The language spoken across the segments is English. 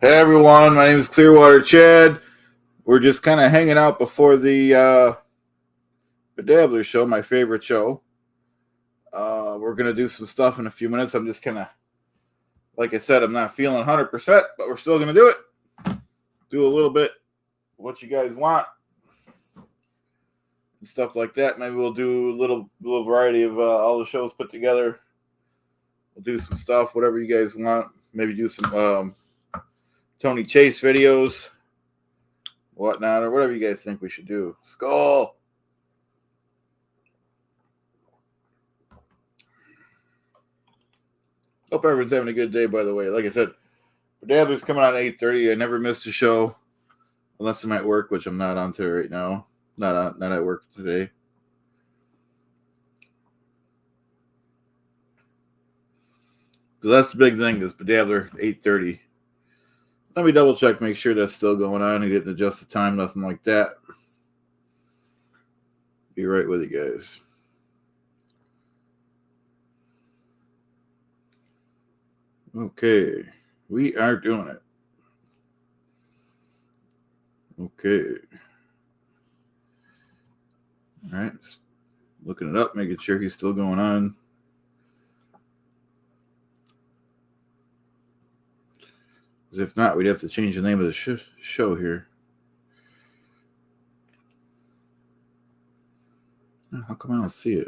Hey everyone, my name is Clearwater Chad. We're just kind of hanging out before the Bedabbler show, my favorite show. We're going to do some stuff in a few minutes. I'm just kind of, like I said, I'm not feeling 100%, but we're still going to do it. Do a little bit what you guys want and stuff like that. Maybe we'll do a little variety of all the shows put together. We'll do some stuff, whatever you guys want. Maybe do some Tony Chase videos, whatnot, or whatever you guys think we should do. Skull. Hope everyone's having a good day, by the way. Like I said, Bedabbler's coming on at 8:30. I never missed a show, unless I'm at work, which I'm not on to right now. Not at work today. So that's the big thing, is Bedabbler 8:30. Let me double check, make sure that's still going on. I didn't adjust the time, nothing like that. Be right with you guys. Okay, we are doing it. Okay. All right, just looking it up, making sure he's still going on. If not, we'd have to change the name of the show here. How come I don't see it?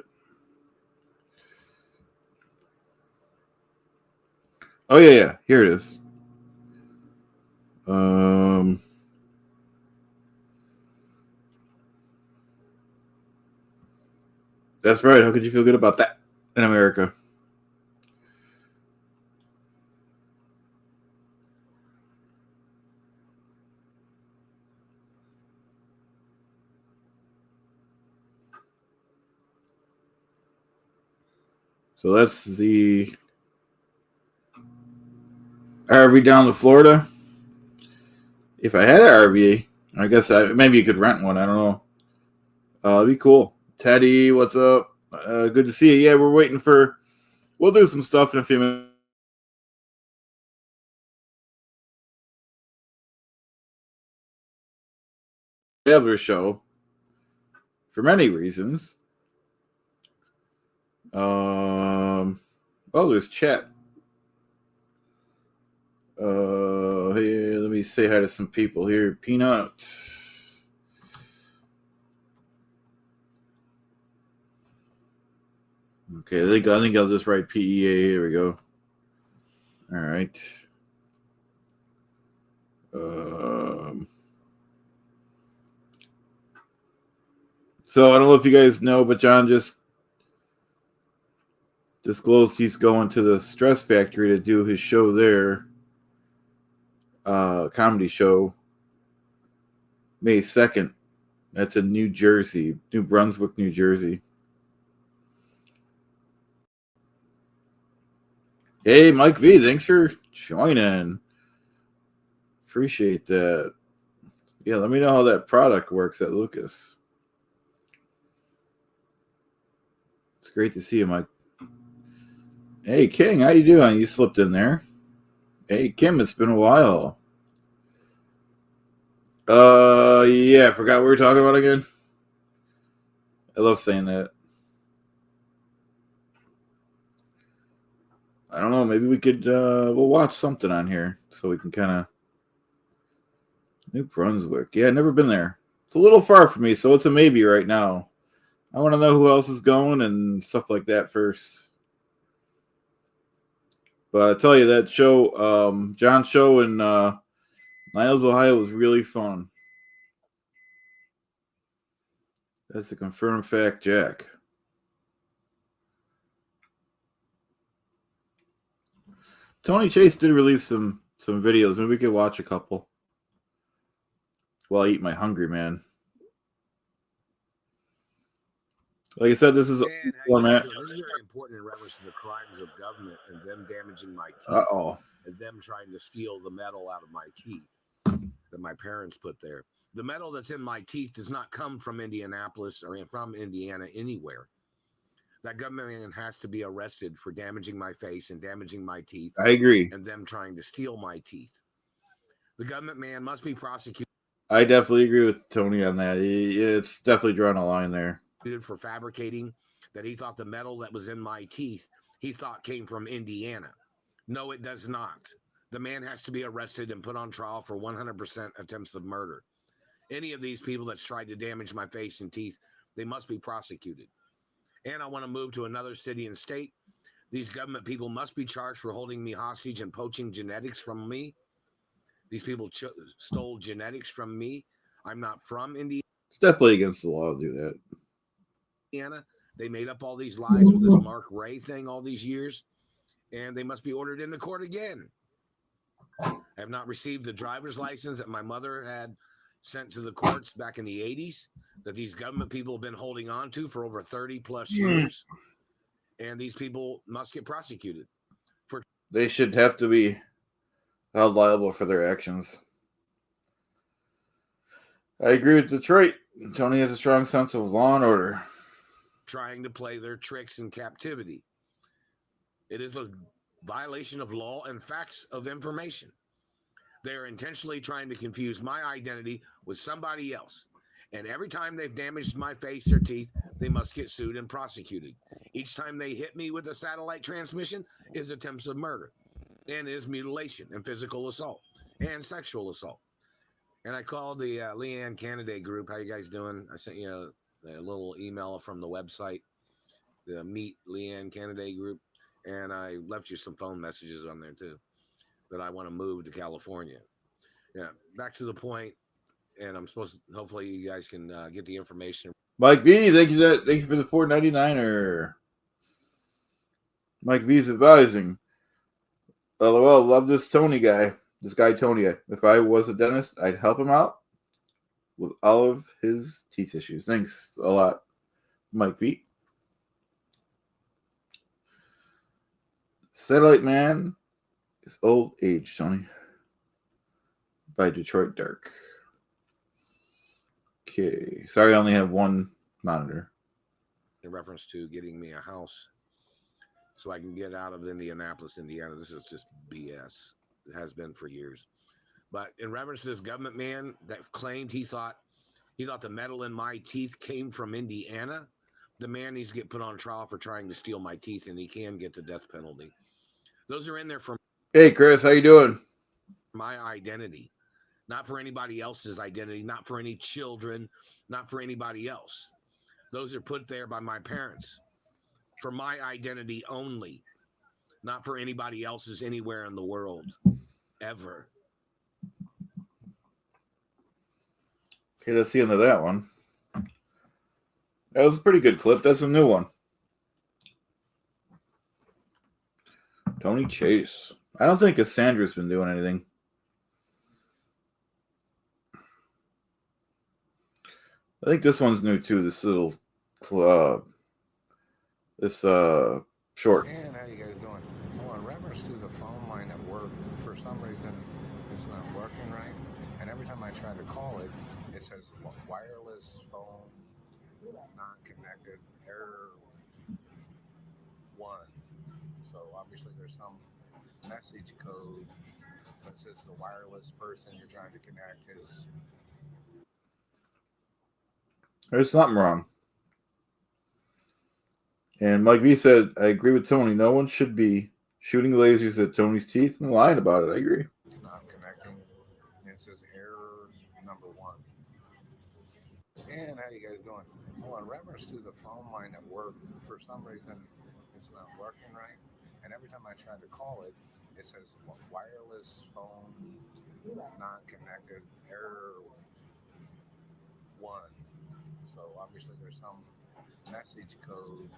Oh, yeah. Here it is. That's right. How could you feel good about that in America? So that's the RV down to Florida. If I had an RV, I guess maybe you could rent one. I don't know. It'd be cool. Teddy, what's up? Good to see you. Yeah, we're waiting for. We'll do some stuff in a few minutes. Bedabbler show for many reasons. Oh, there's chat. Hey, let me say hi to some people here. Peanut. Okay, I think I'll just write PEA. Here we go. All right. So I don't know if you guys know, but John just disclosed he's going to the Stress Factory to do his show there. Comedy show, May 2nd. That's in New Jersey, New Brunswick, New Jersey. Hey, Mike V, thanks for joining. Appreciate that. Yeah, let me know how that product works at Lucas. It's great to see you, Mike. Hey, King, how you doing? You slipped in there. Hey, Kim, it's been a while. Yeah, I forgot what we were talking about again. I love saying that. I don't know. Maybe we could. We'll watch something on here so we can kind of. New Brunswick. Yeah, never been there. It's a little far for me, so it's a maybe right now. I want to know who else is going and stuff like that first. But I tell you, that show, John's show in Niles, Ohio, was really fun. That's a confirmed fact, Jack. Tony Chase did release some videos. Maybe we could watch a couple while I eat my Hungry Man. Like I said, this is a format. This is very important in reference to the crimes of government and them damaging my teeth. And them trying to steal the metal out of my teeth that my parents put there. The metal that's in my teeth does not come from Indianapolis or from Indiana anywhere. That government has to be arrested for damaging my face and damaging my teeth. I agree. And them trying to steal my teeth. The government man must be prosecuted. I definitely agree with Tony on that. It's definitely drawn a line there. For fabricating that he thought the metal that was in my teeth, he thought came from Indiana. No, it does not. The man has to be arrested and put on trial for 100% attempts of murder. Any of these people that's tried to damage my face and teeth, they must be prosecuted. And I want to move to another city and state. These government people must be charged for holding me hostage and poaching genetics from me. These people stole genetics from me. I'm not from Indiana. It's definitely against the law to do that. They made up all these lies with this Mark Ray thing all these years, and they must be ordered into court again. I have not received the driver's license that my mother had sent to the courts back in the 80s that these government people have been holding on to for over 30 plus years. And these people must get prosecuted. They should have to be held liable for their actions. I agree with Detroit. Tony has a strong sense of law and order. Trying to play their tricks in captivity. It is a violation of law and facts of information. They are intentionally trying to confuse my identity with somebody else. And every time they've damaged my face or teeth, they must get sued and prosecuted. Each time they hit me with a satellite transmission is attempts of murder and is mutilation and physical assault and sexual assault. And I called the Leanne Candidate group. How you guys doing? I sent you a little email from the website, the Meet Leanne Candidate group. And I left you some phone messages on there too, that I want to move to California. Yeah, back to the point. And I'm supposed to, hopefully you guys can get the information. Mike V, thank you for the $4.99. Mike V's advising. LOL, love this Tony guy. This guy Tony. If I was a dentist, I'd help him out with all of his teeth issues. Thanks a lot, Mike V. Satellite Man is old age, Tony. By Detroit Dark. Okay. Sorry, I only have one monitor. In reference to getting me a house so I can get out of Indianapolis, Indiana. This is just BS. It has been for years. But in reference to this government man that claimed he thought the metal in my teeth came from Indiana, the man needs to get put on trial for trying to steal my teeth, and he can get the death penalty. Those are in there for... Hey, Chris, how you doing? My identity. Not for anybody else's identity, not for any children, not for anybody else. Those are put there by my parents for my identity only, not for anybody else's anywhere in the world, ever. Okay, that's the end of that one. That was a pretty good clip. That's a new one. Tony Chase. I don't think Cassandra's been doing anything. I think this one's new too. This little short. And how you guys doing? Well, in reference to the phone line at work, for some reason it's not working right. And every time I try to call it, it says wireless phone not connected, error 1. So obviously there's some message code that says the wireless person you're trying to connect is... There's something wrong. And Mike V said, I agree with Tony. No one should be shooting lasers at Tony's teeth and lying about it. I agree. It's not connecting. It says error number 1. And how you guys doing? Well, in reference to the phone line at work, for some reason it's not working right. And every time I try to call it, it says wireless phone not connected, error 1. So obviously there's some message code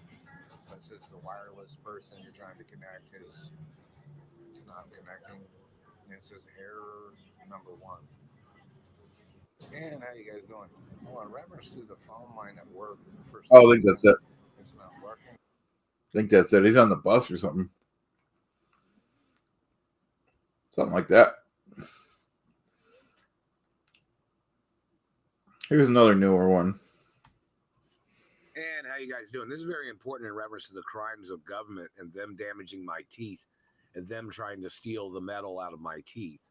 that says the wireless person you're trying to connect is not connecting. And it says error number 1. And how you guys doing? Well, in reference to the phone line at work, for some I think that's it. It's not working. I think that's it. He's on the bus or something. Something like that. Here's another newer one. And how you guys doing? This is very important in reference to the crimes of government and them damaging my teeth and them trying to steal the metal out of my teeth.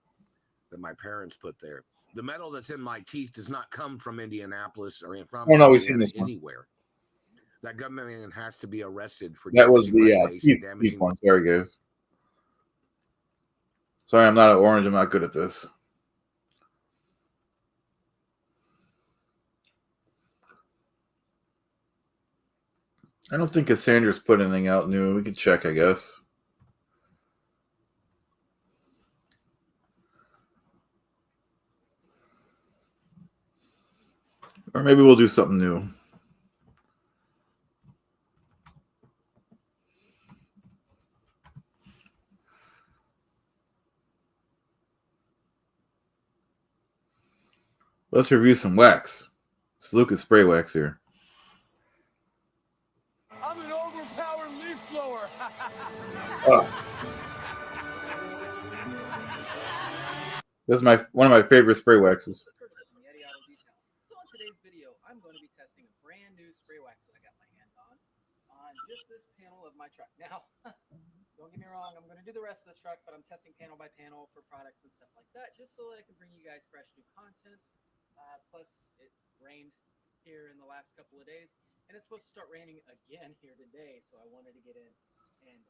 that my parents put there. The metal that's in my teeth does not come from Indianapolis or from Oh no, we've seen Indiana this one. anywhere. That government man has to be arrested for That was damaging my the face and damaging one. Sorry, guys. Sorry, I'm not an orange. I'm not good at this. I don't think Cassandra's put anything out new. We can check, I guess. Or maybe we'll do something new. Let's review some wax. It's Lucas spray wax here. I'm an overpowered leaf blower. This is one of my favorite spray waxes. So in today's video, I'm going to be testing a brand new spray wax that I got my hand on just this panel of my truck. Now, don't get me wrong, I'm going to do the rest of the truck, but I'm testing panel by panel for products and stuff like that, just so that I can bring you guys fresh new content. Plus, it rained here in the last couple of days, and it's supposed to start raining again here today, so I wanted to get in and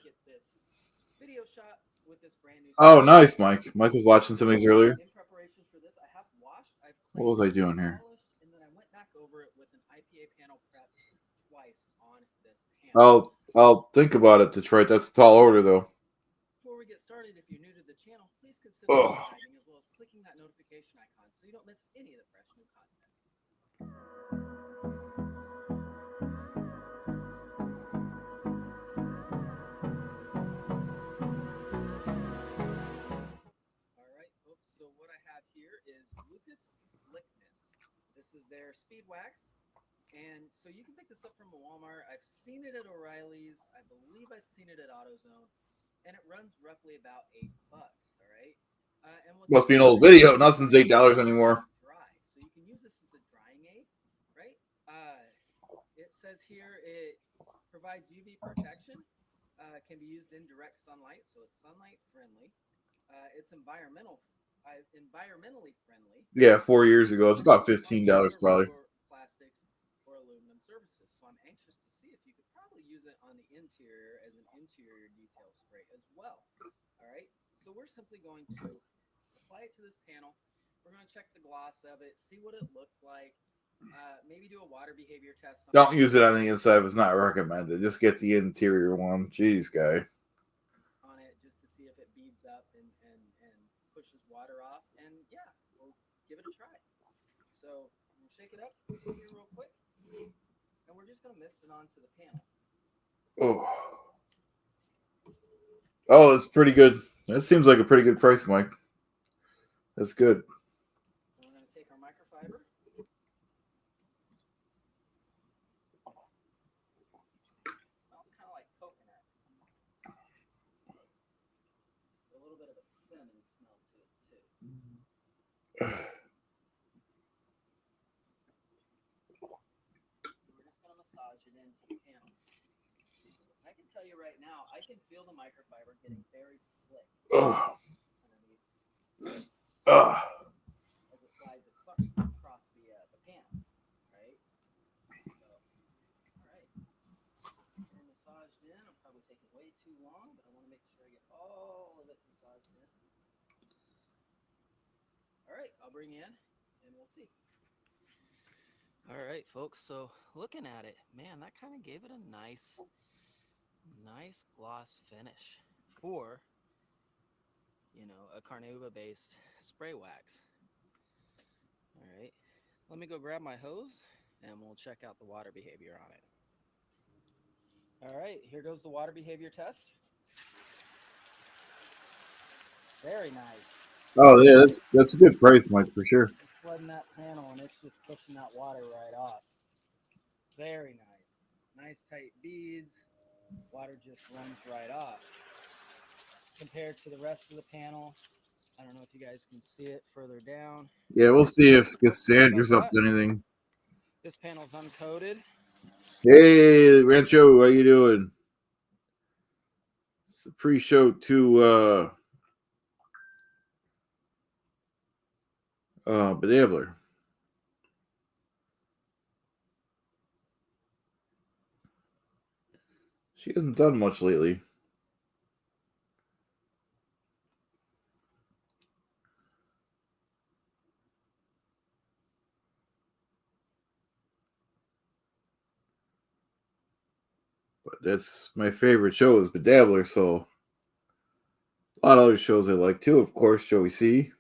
get this video shot with this brand new. Oh, nice, Mike. Mike was watching some of these earlier. In preparation for this, I have washed. What was I doing here? And then I went back over it with an IPA panel prep twice on this panel. I'll think about it, Detroit. That's a tall order, though. Before we get started, if you're new to the channel, please consider subscribing as well as clicking that notification icon so you don't miss any of the fresh new content. So what I have here is Lucas Slickness. This is their speed wax. And so you can pick this up from a Walmart. I've seen it at O'Reilly's. I believe I've seen it at AutoZone. And it runs roughly about $8. All right. And must be an old video. Nothing's $8 anymore. Dry. So you can use this as a drying aid, right? It says here it provides UV protection. Can be used in direct sunlight, so it's sunlight friendly. It's environmentally friendly. Yeah, 4 years ago. It's about $15 probably. Plastics or aluminum surfaces. So I'm anxious to see if you could probably use it on the interior as an interior detail spray as well. All right. So we're simply going to apply it to this panel. We're going to check the gloss of it, see what it looks like. Maybe do a water behavior test. Don't use it on the inside if it's not recommended. Just get the interior one. Jeez, guy. On it just to see if it beads up and pushes water off. And yeah, we'll give it a try. So we'll shake it up here real quick. And we're just going to mist it onto the panel. Oh, that's pretty good. That seems like a pretty good price, Mike. That's good. And we're going to take our microfiber. Smells kind of like coconut. A little bit of a cinnamon smell to it, too. We're just going to massage it into the panel. I can tell you right now, I can feel the microfiber getting very slick underneath as it glides across the panel, right? So, all right. We're massaged in. I'm probably taking way too long, but I want to make sure I get all of it massaged in. All right, I'll bring you in, and we'll see. All right, folks, so looking at it, man, that kind of gave it a nice gloss finish for, a Carnauba-based spray wax. All right, let me go grab my hose, and we'll check out the water behavior on it. All right, here goes the water behavior test. Very nice. Oh, yeah, that's a good price, Mike, for sure. It's flooding that panel, and it's just pushing that water right off. Very nice. Nice tight beads. Water just runs right off. Compared to the rest of the panel, I don't know if you guys can see it further down. Yeah, we'll see if Cassandra's up to anything. This panel's uncoated. Hey, Rancho, how you doing? It's the pre-show to Bedabbler. She hasn't done much lately. But that's my favorite show is Bedabbler, so a lot of other shows I like too. Of course, Joey C,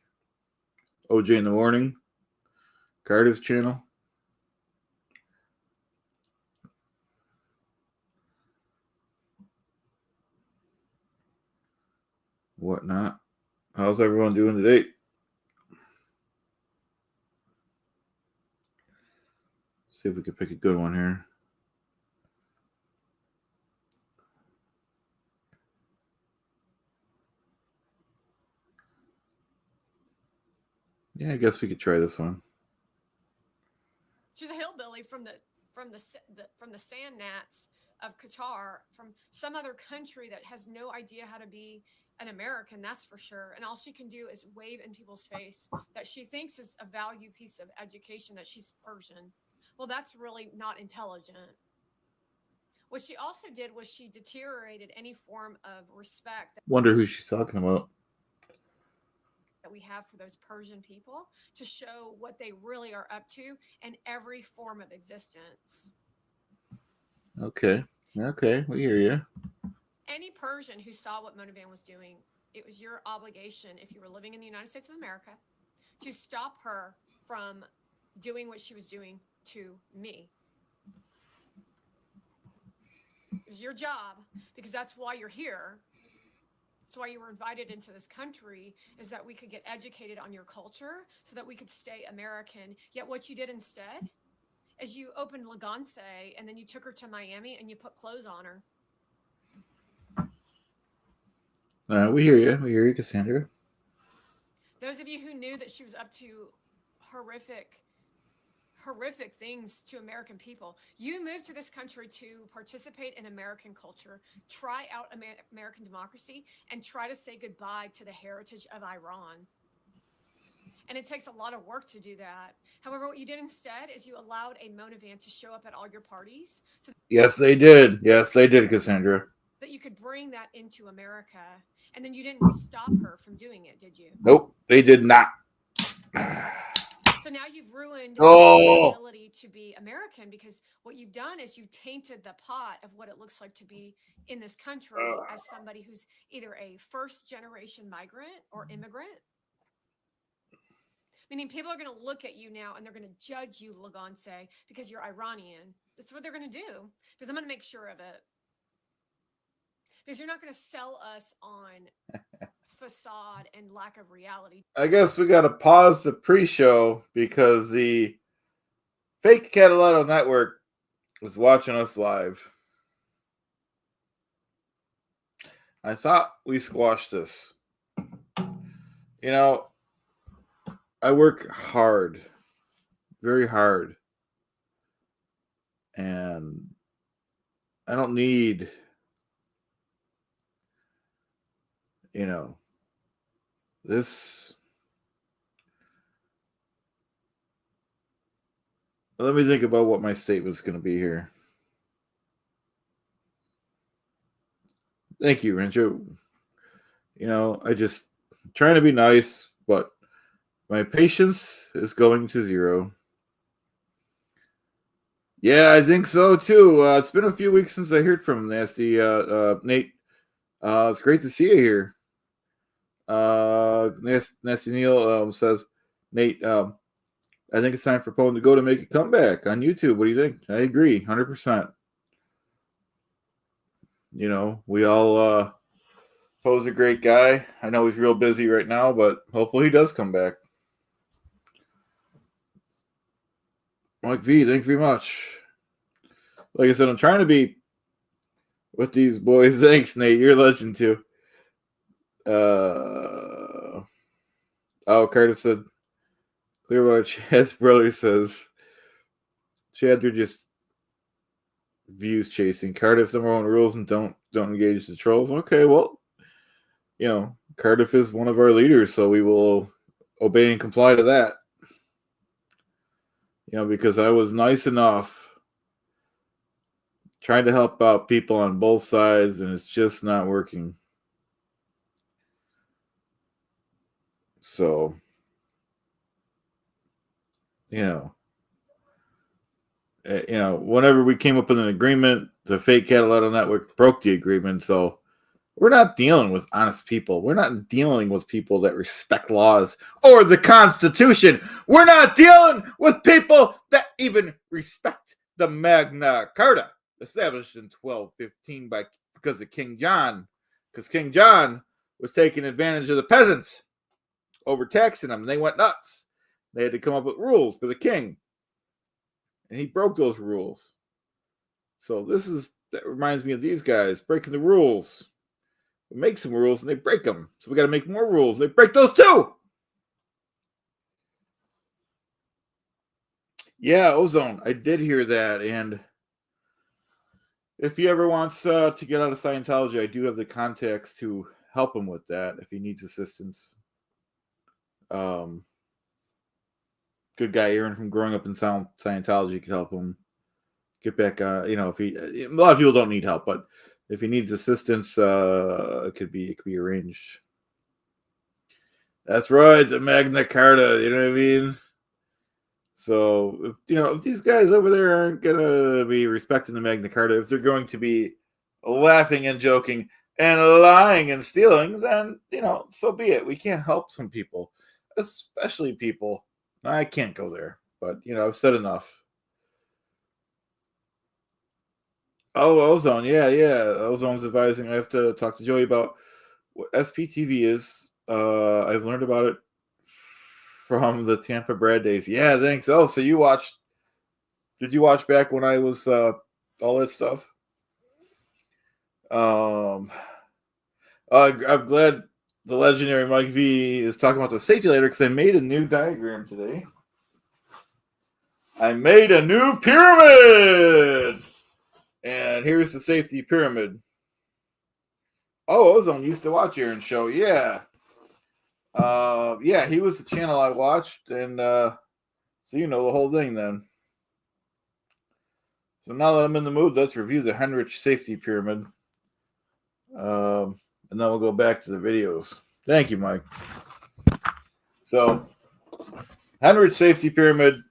OJ in the Morning, Cardiff's channel. Whatnot. How's everyone doing today? See if we can pick a good one here. Yeah, I guess we could try this one. She's a hillbilly from the sand gnats of Qatar, from some other country that has no idea how to be an American, that's for sure. And all she can do is wave in people's face that she thinks is a value piece of education, that she's Persian. Well, that's really not intelligent. What she also did was she deteriorated any form of respect. Wonder who she's talking about. That we have for those Persian people, to show what they really are up to in every form of existence. Okay, we hear you. Any Persian who saw what Mona Van was doing, it was your obligation, if you were living in the United States of America, to stop her from doing what she was doing to me. It was your job, because that's why you're here. That's why you were invited into this country, is that we could get educated on your culture so that we could stay American. Yet what you did instead is you opened Lagance and then you took her to Miami and you put clothes on her. We hear you. We hear you, Cassandra. Those of you who knew that she was up to horrific things to American people, you moved to this country to participate in American culture, try out American democracy, and try to say goodbye to the heritage of Iran. And it takes a lot of work to do that. However, what you did instead is you allowed a Mona Van to show up at all your parties. So yes, they did. Yes, they did, Cassandra. That you could bring that into America. And then you didn't stop her from doing it, did you? Nope, they did not. So now you've ruined your ability to be American, because what you've done is you've tainted the pot of what it looks like to be in this country as somebody who's either a first-generation migrant or immigrant. Meaning people are going to look at you now and they're going to judge you, Lagance, because you're Iranian. That's what they're going to do, because I'm going to make sure of it. Because you're not going to sell us on facade and lack of reality. I guess we got to pause the pre-show because the fake Catalano network is watching us live. I thought we squashed this. You know, I work hard, very hard, and I don't need, this. Let me think about what my statement's going to be here. Thank you, Renjo. I just trying to be nice, but my patience is going to zero. Yeah, I think so too. It's been a few weeks since I heard from Nasty Nate. It's great to see you here. Nasty Neil says, Nate, I think it's time for Pone to go to make a comeback on YouTube. What do you think? I agree, 100%. We all Poe's a great guy. I know he's real busy right now, but hopefully he does come back. Mike V, thank you very much. Like I said, I'm trying to be with these boys. Thanks, Nate. You're a legend too. Cardiff said, Clearwater Chad's brother says, Chad, they're just views chasing. Cardiff's number one rules and don't engage the trolls. Okay, well, Cardiff is one of our leaders, so we will obey and comply to that. You know, because I was nice enough trying to help out people on both sides, and it's just not working. So, whenever we came up with an agreement, the fake Catalano network broke the agreement. So we're not dealing with honest people. We're not dealing with people that respect laws or the Constitution. We're not dealing with people that even respect the Magna Carta, established in 1215 because of King John. Because King John was taking advantage of the peasants, overtaxing them, and they went nuts. They had to come up with rules for the king. And he broke those rules. So that reminds me of these guys breaking the rules. We make some rules and they break them. So we got to make more rules. They break those too. Yeah, Ozone. I did hear that. And if he ever wants to get out of Scientology, I do have the contacts to help him with that if he needs assistance. Good guy, Aaron, from growing up in Scientology, could help him get back. If a lot of people don't need help, but if he needs assistance, it could be arranged. That's right, the Magna Carta. You know what I mean? So if these guys over there aren't gonna be respecting the Magna Carta, if they're going to be laughing and joking and lying and stealing, then so be it. We can't help some people, especially people. I can't go there, but I've said enough. Oh, Ozone, yeah. Ozone's advising. I have to talk to Joey about what SPTV is. I've learned about it from the Tampa Brad days. Yeah, thanks. Oh, so you watched? Did you watch back when I was all that stuff? I'm glad the legendary Mike V is talking about the safety ladder because I made a new diagram today. I made a new pyramid, and here's the safety pyramid. Oh, Ozone used to watch Aaron's show. Yeah. He was the channel I watched, and so the whole thing then. So now that I'm in the mood, let's review the Henrich safety pyramid. And then we'll go back to the videos. Thank you, Mike. So, Henrich safety pyramid,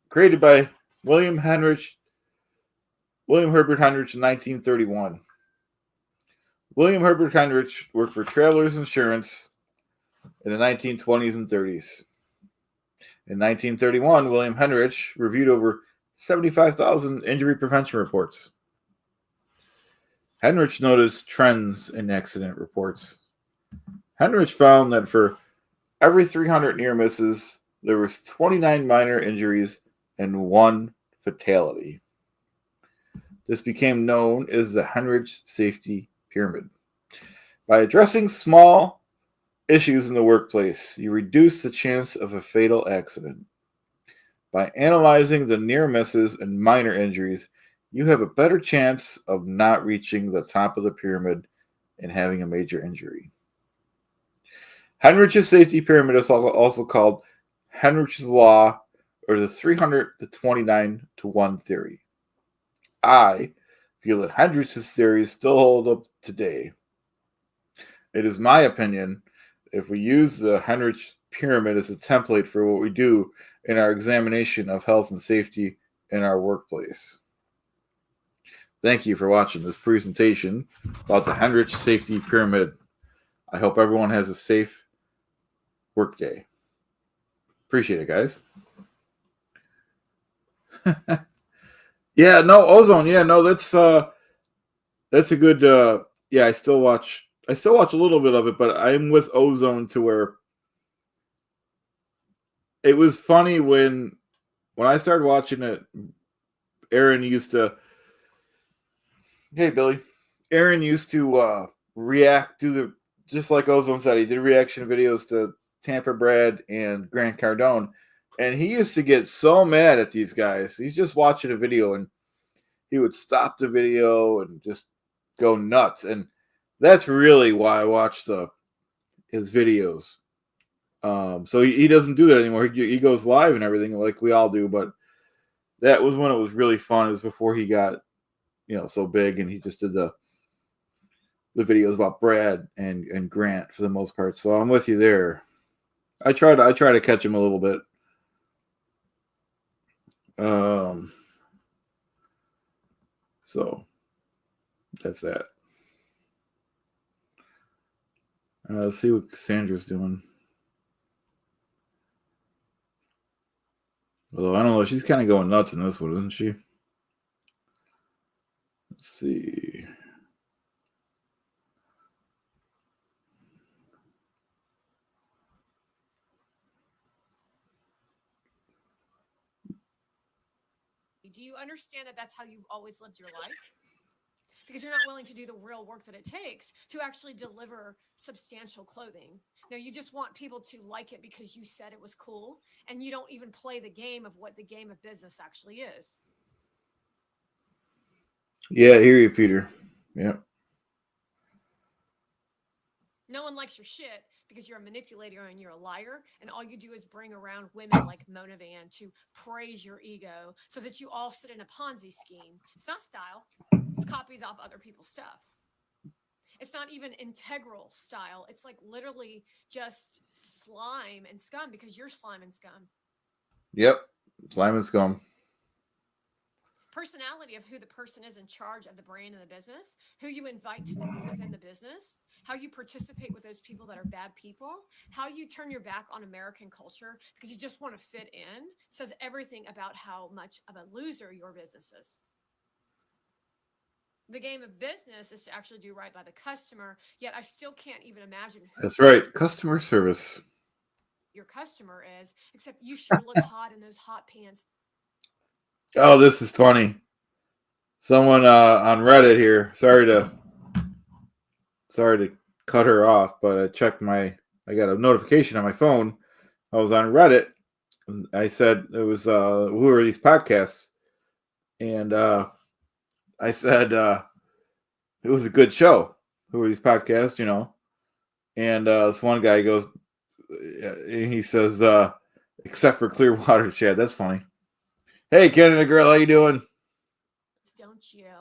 created by William Herbert Henrich in 1931. William Herbert Henrich worked for Travelers Insurance in the 1920s and 30s. In 1931, William Henrich reviewed over 75,000 injury prevention reports. Henrich noticed trends in accident reports. Henrich found that for every 300 near misses, there was 29 minor injuries and 1 fatality. This became known as the Henrich Safety Pyramid. By addressing small issues in the workplace, you reduce the chance of a fatal accident. By analyzing the near misses and minor injuries, you have a better chance of not reaching the top of the pyramid and having a major injury. Henrich's safety pyramid is also called Henrich's Law, or the 300 to 29 to 1 theory. I feel that Henrich's theories still hold up today. It is my opinion, if we use the Henrich pyramid as a template for what we do in our examination of health and safety in our workplace. Thank you for watching this presentation about the Henrich Safety Pyramid. I hope everyone has a safe workday. Appreciate it, guys. Yeah, no, Ozone. Yeah, no, that's a good. I still watch a little bit of it, but I'm with Ozone to where it was funny when I started watching it. Aaron used to. Hey, Billy. Aaron used to react to just like Ozone said, he did reaction videos to Tampa Brad and Grant Cardone. And he used to get so mad at these guys. He's just watching a video and he would stop the video and just go nuts. And that's really why I watched his videos. So he doesn't do that anymore. He goes live and everything like we all do. But That was when it was really fun. It was before he got, so big, and he just did the videos about Brad and Grant for the most part. So I'm with you there. I try to catch him a little bit. So that's that. Let's see what Cassandra's doing. Although I don't know, she's kind of going nuts in this one, isn't she? Let's see. Do you understand that that's how you've always lived your life? Because you're not willing to do the real work that it takes to actually deliver substantial clothing. No, you just want people to like it because you said it was cool, and you don't even play the game of what the game of business actually is. Yeah, I hear you, Peter. Yeah. No one likes your shit because you're a manipulator and you're a liar, and all you do is bring around women like Mona Van to praise your ego so that you all sit in a Ponzi scheme. It's not style. It's copies off other people's stuff. It's not even integral style. It's like literally just slime and scum because you're slime and scum. Yep. Slime and scum. Personality of who the person is in charge of the brand and the business, who you invite to within the business, how you participate with those people that are bad people, how you turn your back on American culture because you just want to fit in, says everything about how much of a loser your business is. The game of business is to actually do right by the customer, yet I still can't even imagine who That's right. Customer service. Your customer is, except you sure look hot in those hot pants. Oh, this is funny. Someone on Reddit here. Sorry to cut her off, but I got a notification on my phone. I was on Reddit, and I said it was who are these podcasts? And I said it was a good show. Who are these podcasts? And this one guy goes, he says, except for Clearwater Chad. That's funny. Hey, Canada girl, how you doing? Don't you?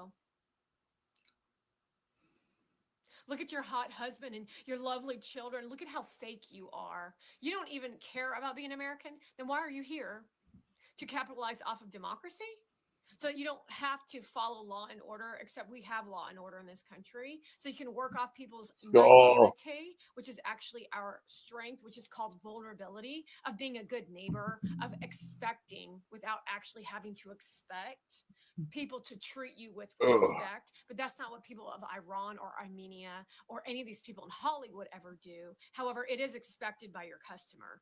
Look at your hot husband and your lovely children. Look at how fake you are. You don't even care about being American. Then why are you here? To capitalize off of democracy? So that you don't have to follow law and order, except we have law and order in this country. So you can work off people's naivete, which is actually our strength, which is called vulnerability, of being a good neighbor, of expecting without actually having to expect people to treat you with respect. But that's not what people of Iran or Armenia or any of these people in Hollywood ever do. However, it is expected by your customer.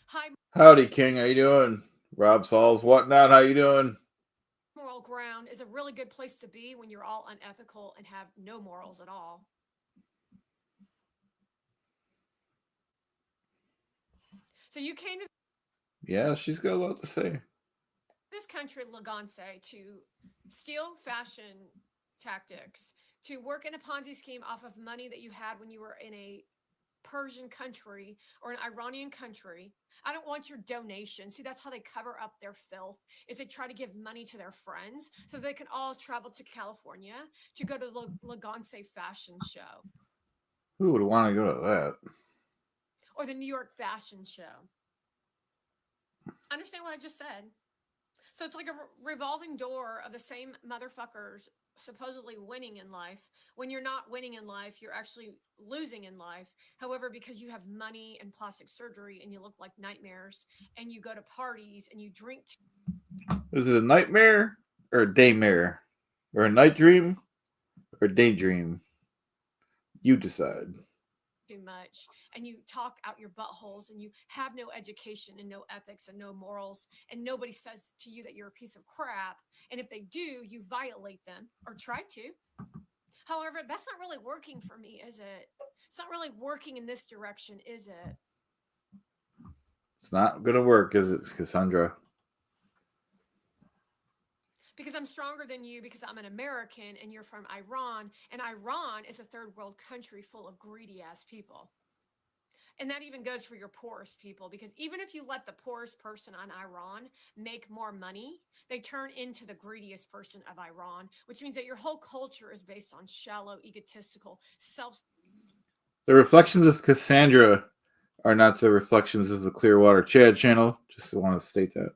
Hi. Howdy, King. How you doing? Rob Sauls, whatnot. How you doing? Moral ground is a really good place to be when you're all unethical and have no morals at all. So you came to Yeah, she's got a lot to say. This country, Lagance, to steal fashion tactics, to work in a Ponzi scheme off of money that you had when you were in a Persian country or an Iranian country. I don't want your donation. See, that's how they cover up their filth, is they try to give money to their friends so they can all travel to California to go to the Lagance fashion show. Who would want to go to that? Or the New York fashion show. Understand what I just said? So it's like a revolving door of the same motherfuckers supposedly winning in life. When you're not winning in life, you're actually losing in life. However, because you have money and plastic surgery and you look like nightmares and you go to parties and you drink. Is it a nightmare or a daymare? Or a night dream or a daydream? You decide. Too much, and you talk out your buttholes, and you have no education and no ethics and no morals, and nobody says to you that you're a piece of crap, and if they do, you violate them or try to. However, that's not really working for me, is it? It's not really working in this direction, is it? It's not gonna work, is it, Cassandra? Because I'm stronger than you, because I'm an American and you're from Iran, and Iran is a third world country full of greedy ass people. And that even goes for your poorest people, because even if you let the poorest person on Iran make more money, they turn into the greediest person of Iran, which means that your whole culture is based on shallow, egotistical, self. The reflections of Cassandra are not the reflections of the Clearwater Chad channel. Just want to state that.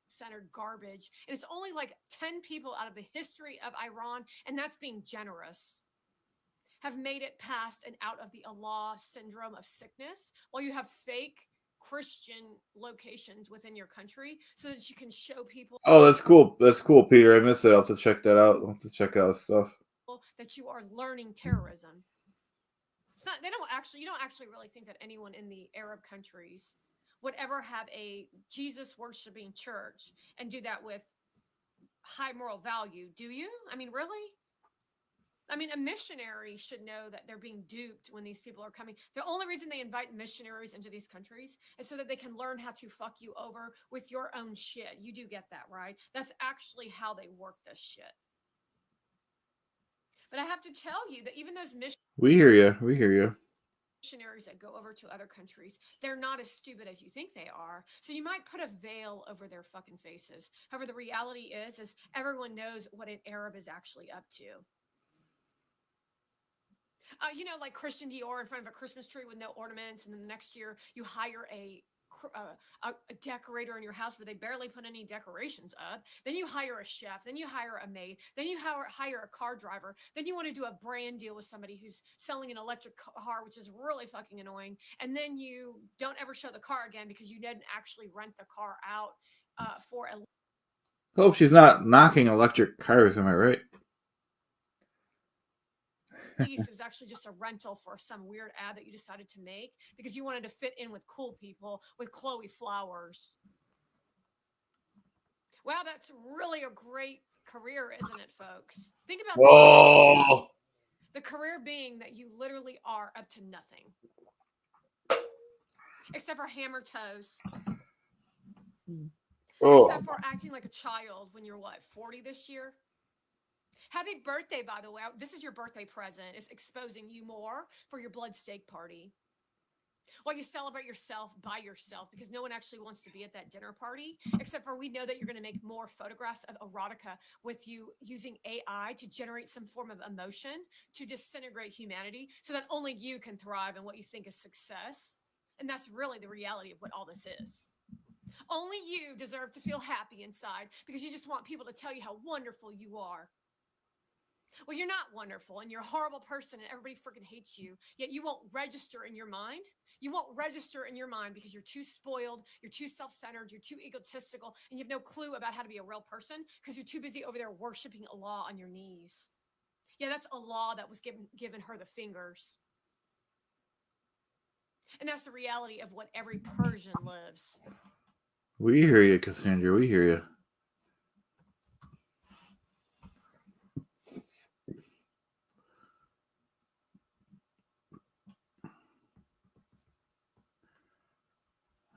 Centered garbage. And it's only like 10 people out of the history of Iran, and that's being generous, have made it past and out of the Allah syndrome of sickness, while you have fake Christian locations within your country so that you can show people. Oh, that's cool. That's cool, Peter. I missed it. I'll have to check that out. I'll have to check out stuff. That you are learning terrorism. It's not, you don't actually really think that anyone in the Arab countries would ever have a Jesus worshiping church and do that with high moral value, do you? I mean, really? I mean, a missionary should know that they're being duped when these people are coming. The only reason they invite missionaries into these countries is so that they can learn how to fuck you over with your own shit. You do get that, right? That's actually how they work this shit. But I have to tell you that even those we hear you. We hear you. Missionaries that go over to other countries, they're not as stupid as you think they are. So you might put a veil over their fucking faces. However, the reality is everyone knows what an Arab is actually up to. Like Christian Dior in front of a Christmas tree with no ornaments, and then the next year you hire a decorator in your house where they barely put any decorations up. Then you hire a chef. Then you hire a maid. Then you hire a car driver. Then you want to do a brand deal with somebody who's selling an electric car, which is really fucking annoying. And then you don't ever show the car again because you didn't actually rent the car out for a. Hope she's not knocking electric cars. Am I right? It was actually just a rental for some weird ad that you decided to make because you wanted to fit in with cool people with Chloe Flowers. Wow, that's really a great career, isn't it, folks? Think about this. The career being that you literally are up to nothing. Except for hammer toes. Except for acting like a child when you're, 40 this year? Happy birthday, by the way. This is your birthday present. It's exposing you more for your blood steak party. While you celebrate yourself by yourself, because no one actually wants to be at that dinner party, except for we know that you're going to make more photographs of erotica with you using AI to generate some form of emotion to disintegrate humanity so that only you can thrive in what you think is success. And that's really the reality of what all this is. Only you deserve to feel happy inside because you just want people to tell you how wonderful you are. Well, you're not wonderful and you're a horrible person and everybody freaking hates you, yet you won't register in your mind. You won't register in your mind because you're too spoiled, you're too self-centered, you're too egotistical, and you have no clue about how to be a real person because you're too busy over there worshiping Allah on your knees. Yeah, that's Allah that was given her the fingers. And that's the reality of what every Persian lives. We hear you, Cassandra. We hear you.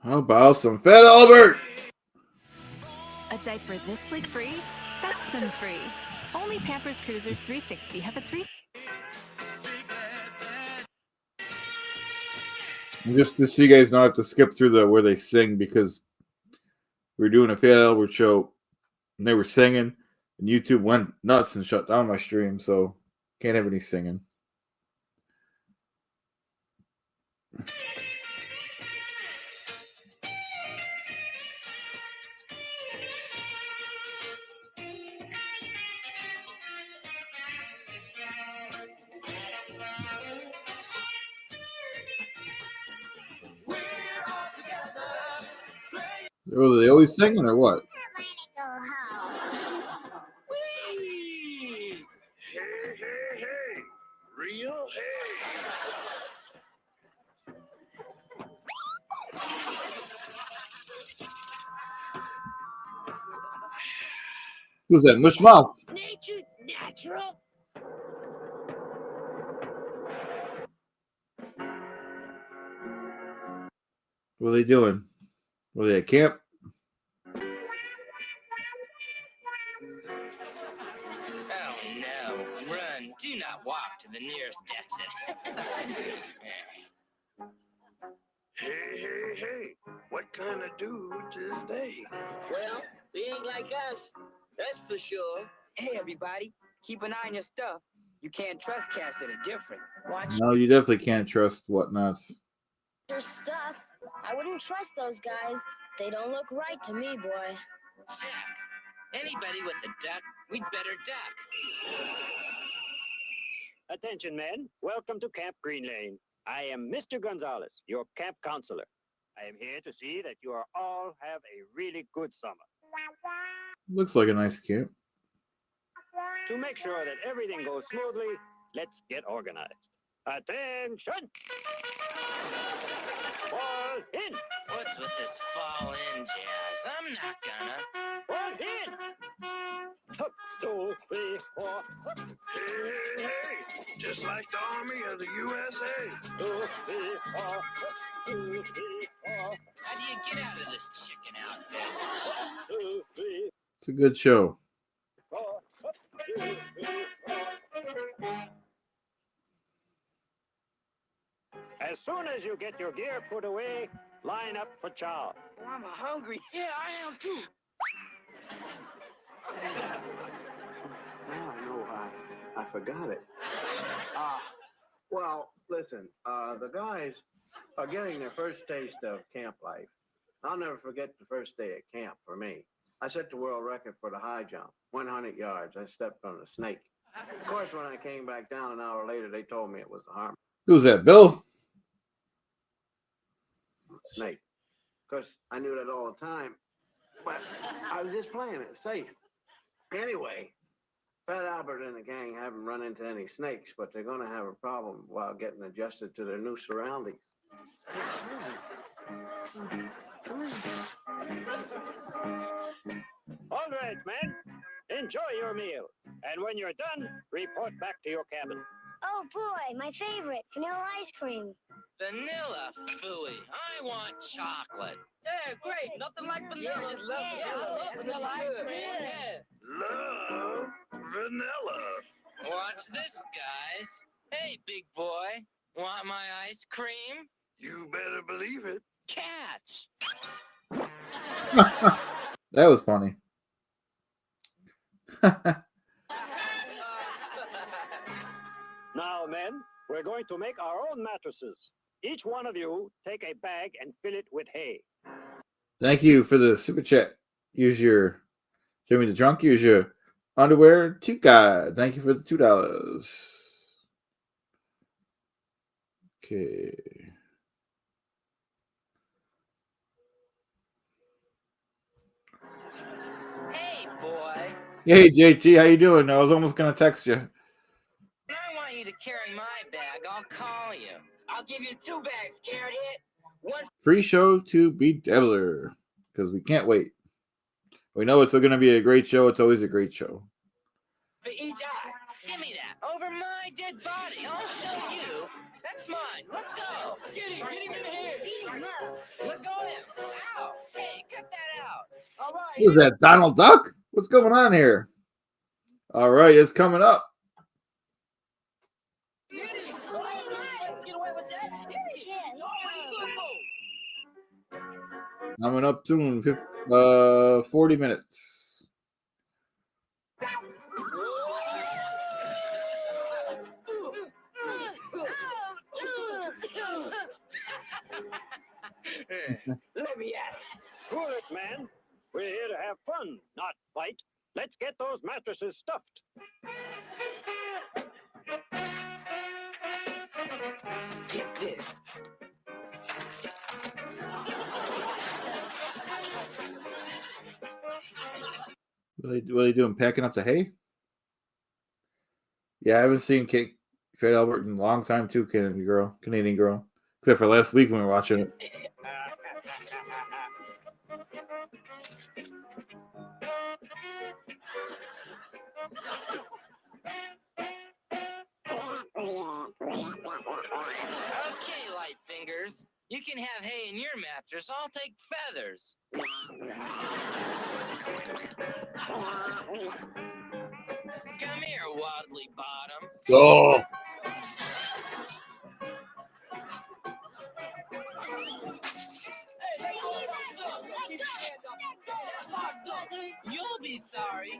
How about some Fat Albert? A diaper this leak-free sets them free. Only Pampers Cruisers 360 have a 3. Just so you guys don't have to skip through where they sing, because we were doing a Fat Albert show and they were singing, and YouTube went nuts and shut down my stream, so can't have any singing. Are they always singing or what? Whee! Hey, hey, hey! Real Who's that? Mushmouth. Natural. What are they doing? Were they at camp? Oh no, run, do not walk to the nearest exit. kind of dudes is they? Well, they ain't like us. That's for sure. Hey, everybody, keep an eye on your stuff. You can't trust cats that are different. Watch No, you definitely can't trust whatnots. Your stuff. I wouldn't trust those guys. They don't look right to me, boy. Zach. Anybody with a duck, we'd better duck. Attention, men. Welcome to Camp Green Lane. I am Mr. Gonzalez, your camp counselor. I am here to see that you are all have a really good summer. Looks like a nice camp. To make sure that everything goes smoothly, let's get organized. Attention! Fall in! What's with this fall in jazz? I'm not gonna. Fall in! Up, 2, 3, 4. Up. Hey, just like the Army of the USA. 2, 3, 4. Up, 2, 3, 4. How do you get out of this chicken outfit? 2, 3, It's a good show. 4. Up, 2, 3, 4. As soon as you get your gear put away, line up for chow. Oh, I'm hungry. Yeah, I am too. Now I know why I forgot it. Well, listen, the guys are getting their first taste of camp life. I'll never forget the first day at camp for me. I set the world record for the high jump, 100 yards. I stepped on a snake. Of course, when I came back down an hour later, they told me it was a harm Who's that, Bill? snake. Of course, I knew that all the time, but I was just playing it safe. Anyway, Fat Albert and the gang haven't run into any snakes, but they're going to have a problem while getting adjusted to their new surroundings. All right, men. Enjoy your meal. And when you're done, report back to your cabin. Oh, boy, my favorite, vanilla ice cream. Vanilla phooey. I want chocolate. Yeah, great. Nothing like vanilla. I love vanilla ice cream. Yeah. Love vanilla. Watch this, guys. Hey, big boy. Want my ice cream? You better believe it. Catch. That was funny. Now, men, we're going to make our own mattresses. Each one of you take a bag and fill it with hay. Thank you for the super chat. Use your Jimmy the Drunk. Use your underwear. Tuka. Thank you for the $2. Okay. Hey, boy. Hey, JT. How you doing? I was almost going to text you. When I want you to carry my bag, I'll call you. I'll give you 2 bags, carrot head. One Free show to Bedabbler. Because we can't wait. We know it's going to be a great show. It's always a great show. for each eye. Give me that. Over my dead body. I'll show you. That's mine. Let go. Get him in the head. Let go of him. Ow. Hey, cut that out. All right. Who's that, Donald Duck? What's going on here? All right, it's coming up. Get him. Get away with that. Coming up soon. 40 minutes. Let me at it. Cool it, man. We're here to have fun, not fight. Let's get those mattresses stuffed. Get this. What are they doing? Packing up the hay? Yeah, I haven't seen Fat Albert in a long time too, Canadian girl. Except for last week when we were watching it. Okay, light fingers. You can have hay in your mattress. I'll take feathers. Come here, Wadley Bottom. Oh.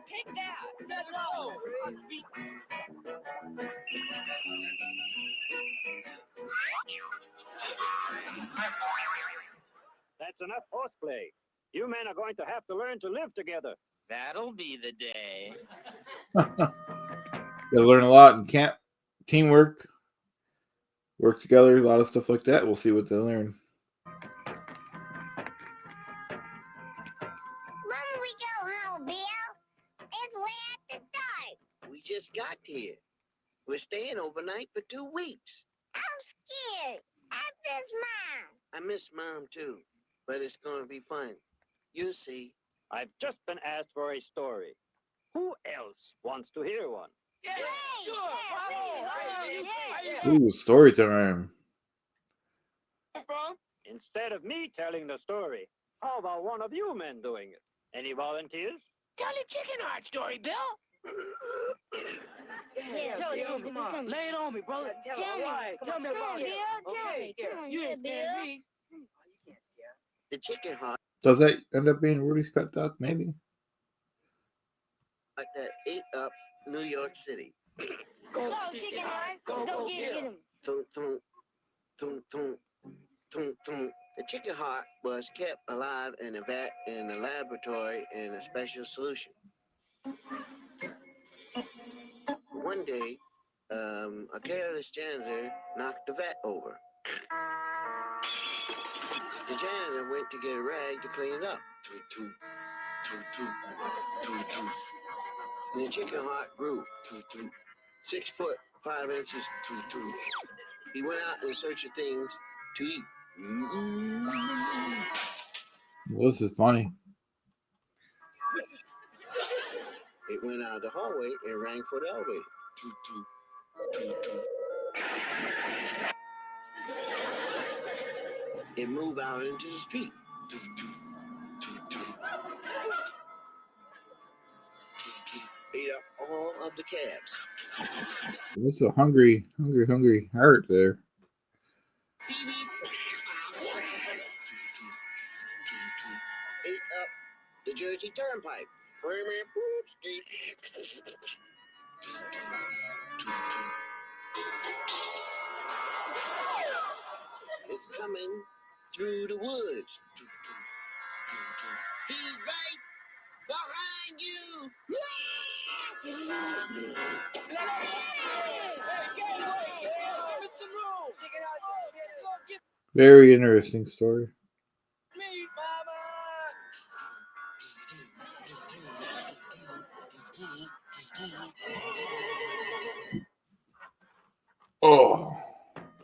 take that. Let go. That's enough horseplay. You men are going to have to learn to live together. That'll be the day. Gotta learn a lot in camp. Teamwork, work together, a lot of stuff like that. We'll see what they learn. When we go home, Bill? It's way after dark. We just got here. We're staying overnight for 2 weeks. I'm scared. I miss Mom. I miss Mom too, but it's going to be fun. You'll see. I've just been asked for a story. Who else wants to hear one? Yeah, sure. Ooh, story time. Instead of me telling the story, how about one of you men doing it? Any volunteers? Tell the chicken heart story, Bill. Yeah, tell it Bill, to me. come on. Lay it on me, brother. Tell me about it. Bill, tell me. Come on, You yeah, ain't scared Bill. me. The chicken heart Does that end up being Rudy's pet dog? Maybe. that ate up New York City. Go, chicken heart. Go get him. Thunk, thunk, thunk, thunk, thunk, thunk. The chicken heart was kept alive in a vat in a laboratory in a special solution. One day, a careless janitor knocked the vat over. The janitor went to get a rag to clean it up. Toot, toot, toot, toot, toot, toot. And the chicken heart grew. Toot, toot. 6 foot 5 inches. Toot, toot. He went out in search of things to eat. Well, this is funny. It went out the hallway and rang for the elevator. Toot, toot, toot, toot. It moved out into the street. Toot, toot, toot, toot. Ate up all of the cabs. That's a hungry heart there. Beep, beep. Ate up the Jersey Turnpike. It's coming through the woods. He's right behind you. Very interesting story. Oh.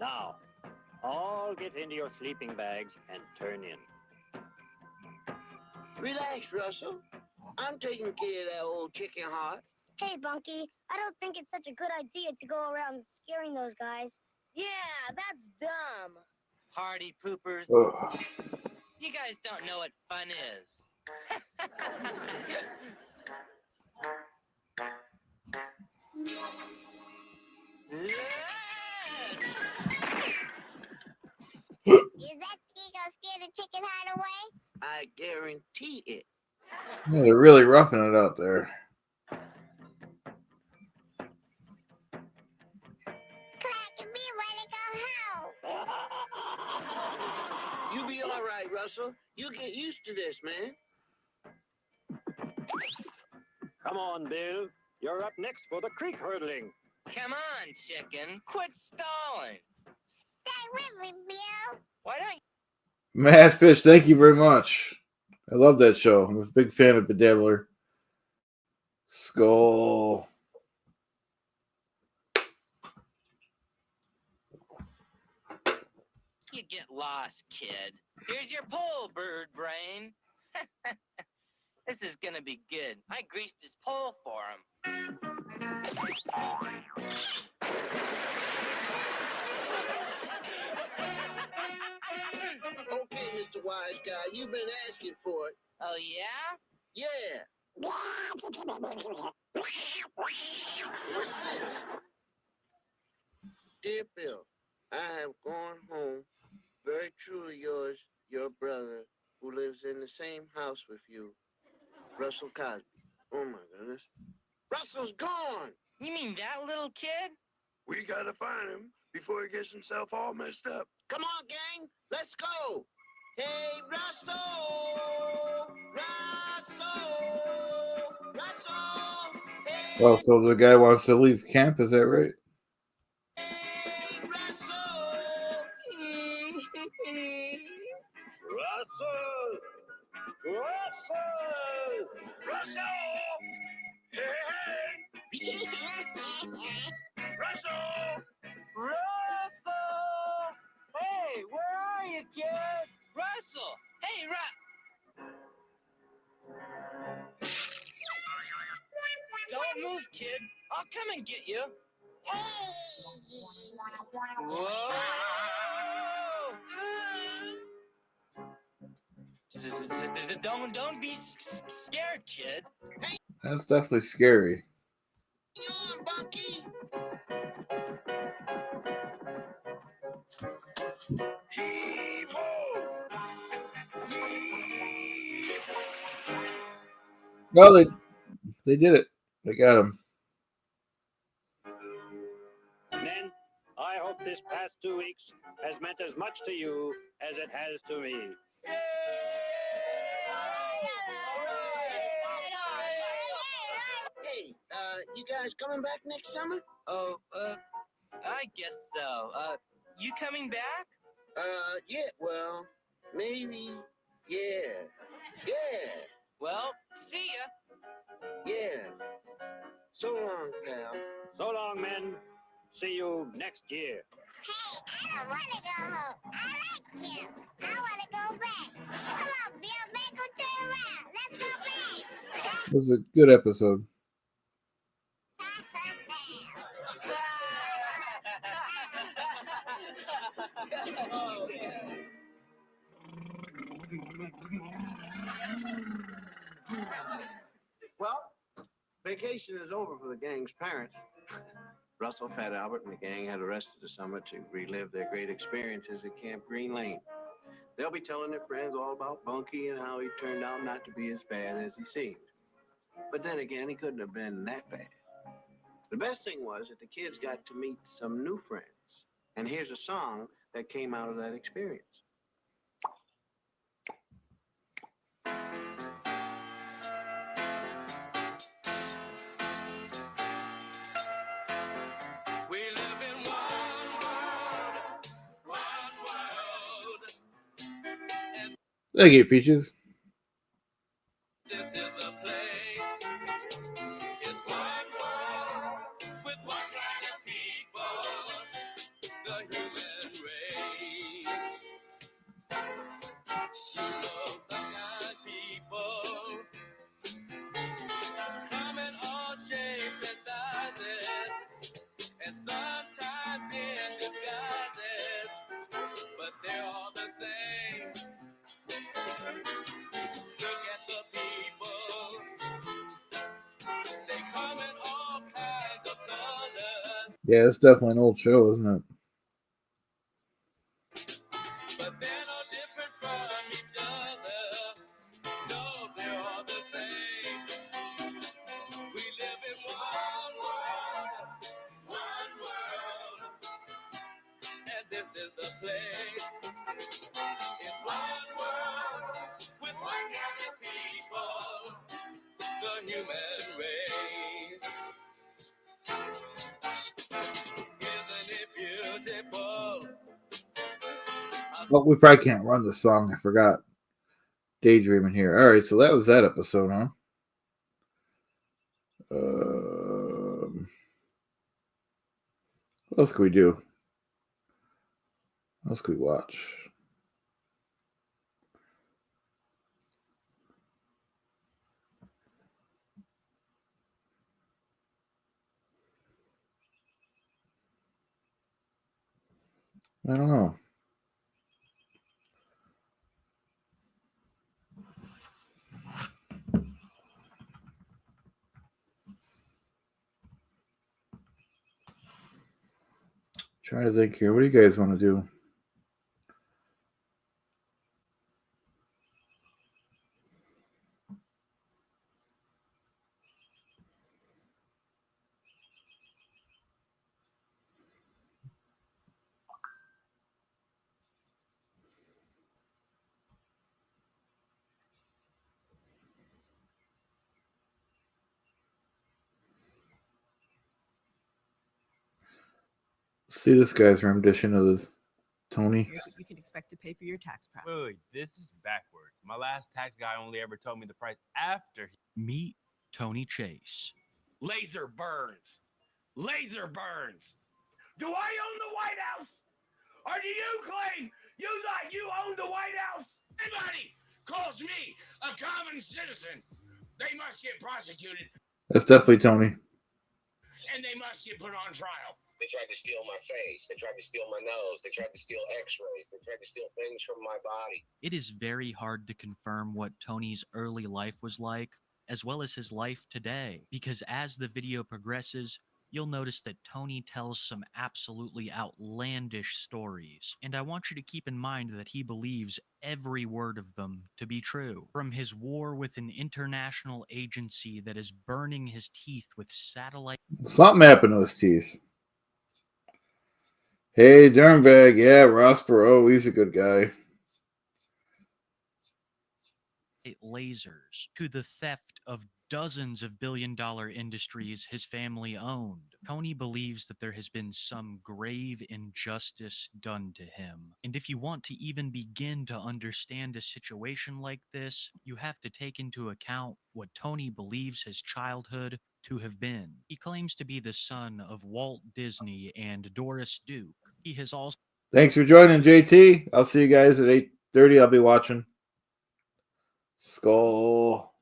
Now, all get into your sleeping bags and turn in. Relax, Russell. I'm taking care of that old chicken heart. Hey, Bunky, I don't think it's such a good idea to go around scaring those guys. Yeah, that's dumb. Party poopers. Ugh. You guys don't know what fun is. Is that ski gonna scare the chicken heart away? I guarantee it. Yeah, they're really roughing it out there. Clack and me ready to go home. You be all right, Russell. You get used to this, man. Come on, Bill. You're up next for the creek hurdling. Come on, chicken. Quit stalling. Stay with me, Bill. Why don't you? Mad Fish, thank you very much. I love that show. I'm a big fan of Bedabbler. Skull. You get lost, kid. Here's your pole, bird brain. This is gonna be good. I greased his pole for him. Okay, Mr. Wise Guy, you've been asking for it. Oh, yeah? Yeah. What's this? Dear Bill, I have gone home. Very truly yours, your brother, who lives in the same house with you, Russell Cosby. Oh my goodness. Russell's gone. You mean that little kid? We gotta find him before he gets himself all messed up. Come on, gang. Let's go. Hey, Russell. Russell. Russell. Hey, Oh, so the guy wants to leave camp, is that right? Russell. Russell! Russell! Russell! Hey! Russell! Russell! Hey, where are you, kid? Russell! Hey, Don't move, kid. I'll come and get you. Whoa! Don't be scared, kid. That's definitely scary. Hang on, Bunky. Heave-ho! No, they did it. They got him. Men, I hope this past 2 weeks has meant as much to you as it has to me. Hey, you guys coming back next summer? Oh, I guess so. You coming back? Yeah, well, maybe. Yeah. Yeah. Well, see ya. Yeah. So long, pal. So long, men. See you next year. Hey, I don't want to go home. I like camp. I want to go back. Come on, Bill. Make him turn around. Let's go back. This is a good episode. Well, vacation is over for the gang's parents. Russell, Fat Albert, and the gang had the rest of the summer to relive their great experiences at Camp Green Lane. They'll be telling their friends all about Bunky and how he turned out not to be as bad as he seemed. But then again, he couldn't have been that bad. The best thing was that the kids got to meet some new friends. And here's a song that came out of that experience. We live in one world. Thank you, Peaches. This is a place. It's one world with one kind of people, the human race. You know the kind people come in all shapes and sizes, and sometimes in disguises, but they're all the same. Look at the people. They come in all kinds of colors. Yeah, it's definitely an old show, isn't it? But they're no different from each other. No, they're all the same. We live in one world, and this is the place. It's one world with one kind of people, the human race. Isn't it beautiful? Oh, we probably can't run the song. I forgot. Daydreaming here. All right, so that was that episode, huh? What else can we do? What else can we watch? I don't know. Trying to think here. What do you guys want to do? See this guy's rendition of the Tony. Here's what you can expect to pay for your tax prep. Wait, this is backwards. My last tax guy only ever told me the price after. Meet Tony Chase. Laser burns. Laser burns. Do I own the White House? Or do you claim you thought you owned the White House? Anybody calls me a common citizen, they must get prosecuted. That's definitely Tony. And they must get put on trial. They tried to steal my face. They tried to steal my nose. They tried to steal x-rays. They tried to steal things from my body. It is very hard to confirm what Tony's early life was like, as well as his life today, because as the video progresses, you'll notice that Tony tells some absolutely outlandish stories, and I want you to keep in mind that he believes every word of them to be true. From his war with an international agency that is burning his teeth with satellite... Something happened to his teeth. Hey, Dirnbag. Yeah, Ross Perot. He's a good guy. Lasers, to the theft of dozens of billion-dollar industries his family owned. Tony believes that there has been some grave injustice done to him. And if you want to even begin to understand a situation like this, you have to take into account what Tony believes his childhood to have been. He claims to be the son of Walt Disney and Doris Duke. He has also... Thanks for joining, JT. I'll see you guys at 8:30. I'll be watching. Skull.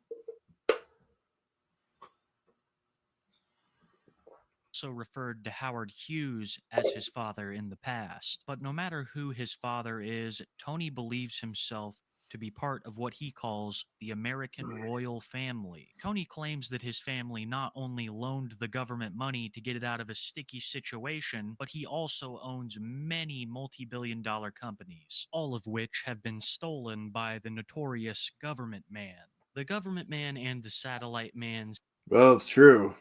Also referred to Howard Hughes as his father in the past. But no matter who his father is, Tony believes himself to be part of what he calls the American royal family. Tony claims that his family not only loaned the government money to get it out of a sticky situation, but he also owns many multi-billion-dollar companies, all of which have been stolen by the notorious government man. The government man and the satellite man... Well, it's true.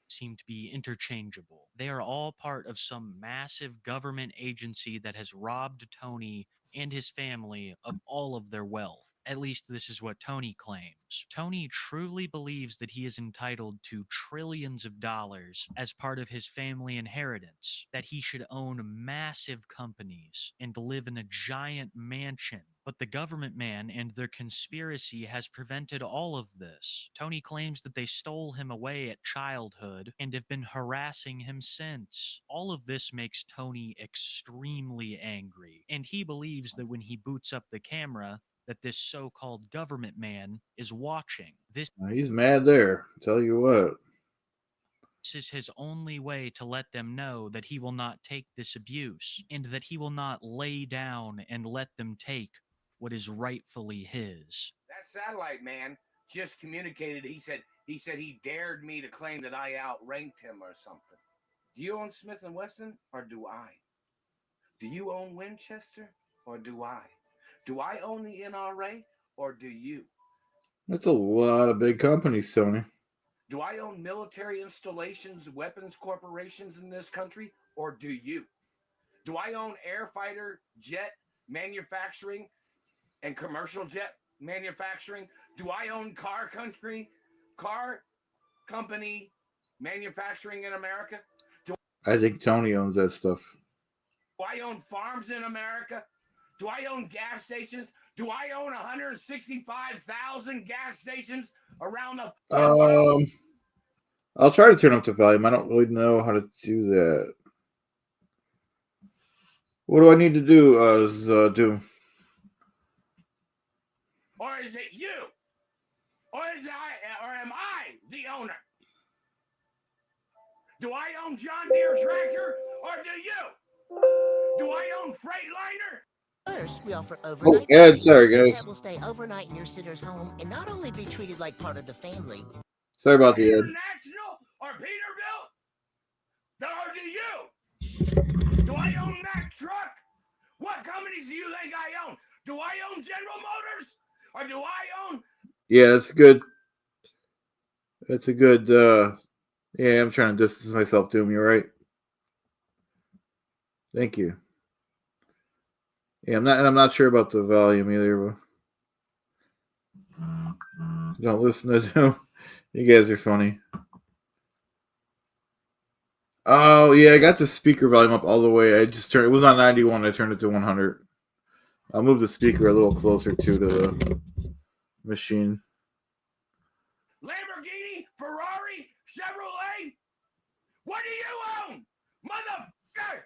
Seem to be interchangeable. They are all part of some massive government agency that has robbed Tony and his family of all of their wealth. At least this is what Tony claims. Tony truly believes that he is entitled to trillions of dollars as part of his family inheritance, that he should own massive companies and live in a giant mansion. But the government man and their conspiracy has prevented all of this. Tony claims that they stole him away at childhood and have been harassing him since. All of this makes Tony extremely angry, and he believes that when he boots up the camera, that this so-called government man is watching. This He's mad there. Tell you what. This is his only way to let them know that he will not take this abuse, and that he will not lay down and let them take what is rightfully his. That satellite man just communicated. He said he dared me to claim that I outranked him or something. Do you own Smith & Wesson or do I? Do you own Winchester or do I? Do I own the NRA or do you? That's a lot of big companies, Tony. Do I own military installations, weapons corporations in this country or do you? Do I own air fighter jet manufacturing and commercial jet manufacturing? Do I own car company manufacturing in America? I think Tony owns that stuff. Do I own farms in America? Do I own gas stations? Do I own 165,000 gas stations around the world? I'll try to turn up the volume. I don't really know how to do that. What do I need to do? Or is it you? Or am I the owner? Do I own John Deere tractor or do you? Do I own Freightliner? First, we offer overnight. Oh, sorry, guys. That will stay overnight in your sitter's home and not only be treated like part of the family. Sorry about the ad. International or Peterbilt? Or do you? Do I own Mack Truck? What companies do you think I own? Do I own General Motors? Or do I own... Yeah, that's good. That's a good, yeah, I'm trying to distance myself to him. You're right. Thank you. Yeah, I'm not sure about the volume either. But don't listen to him. You guys are funny. Oh yeah, I got the speaker volume up all the way. I just turned. It was on 91. I turned it to 100. I'll move the speaker a little closer to the machine. Lamborghini, Ferrari, Chevrolet. What do you own, motherfucker?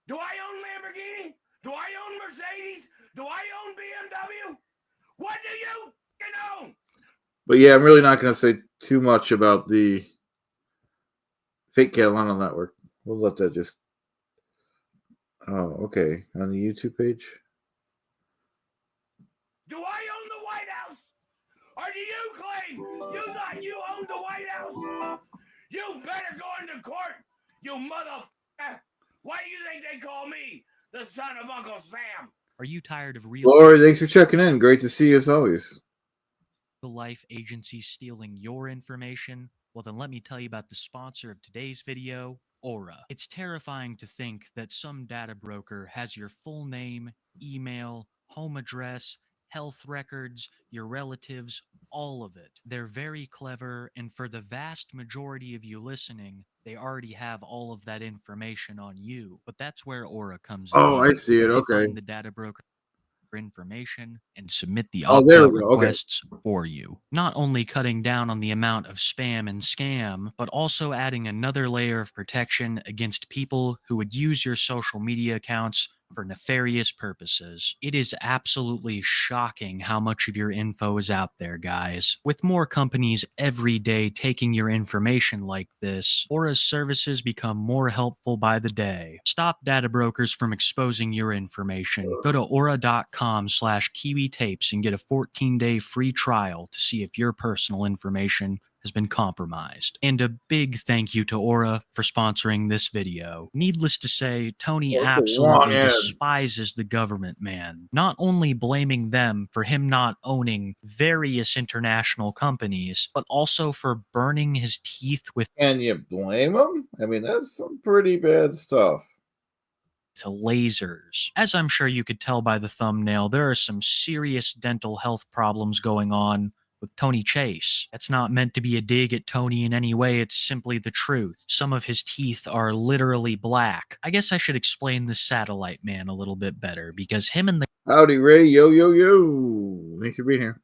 Do I own Lamborghini? Do I own Mercedes? Do I own BMW? What do you own? But yeah, I'm really not going to say too much about the fake Catalano network. We'll let that just. Oh, okay. On the YouTube page. Do I own the White House? Or do you claim you thought you owned the White House? You better go into court, you motherfucker. Why do you think they call me the son of Uncle Sam? Are you tired of real Lori, thanks for checking in. Great to see you as always. life agencies stealing your information? Well, then let me tell you about the sponsor of today's video, Aura. It's terrifying to think that some data broker has your full name, email, home address, health records, your relatives, all of it. They're very clever, and for the vast majority of you listening, they already have all of that information on you. But that's where Aura comes in. Oh, I see it. They Okay. find the data broker information and submit the Oh, there opt-out we go. Okay. requests for you. Not only cutting down on the amount of spam and scam, but also adding another layer of protection against people who would use your social media accounts for nefarious purposes. It is absolutely shocking how much of your info is out there, guys. With more companies every day taking your information like this, Aura's services become more helpful by the day. Stop data brokers from exposing your information. Go to aura.com/kiwi tapes and get a 14-day free trial to see if your personal information has been compromised. And a big thank you to Aura for sponsoring this video. Needless to say, Tony absolutely despises the government, man. Not only blaming them for him not owning various international companies, but also for burning his teeth with Can you blame him? I mean, that's some pretty bad stuff. to lasers. As I'm sure you could tell by the thumbnail, there are some serious dental health problems going on with Tony Chase. That's not meant to be a dig at Tony in any way, it's simply the truth. Some of his teeth are literally black. I guess I should explain the satellite man a little bit better, because him and the Howdy, Ray. Yo, yo, yo. Thanks for being here.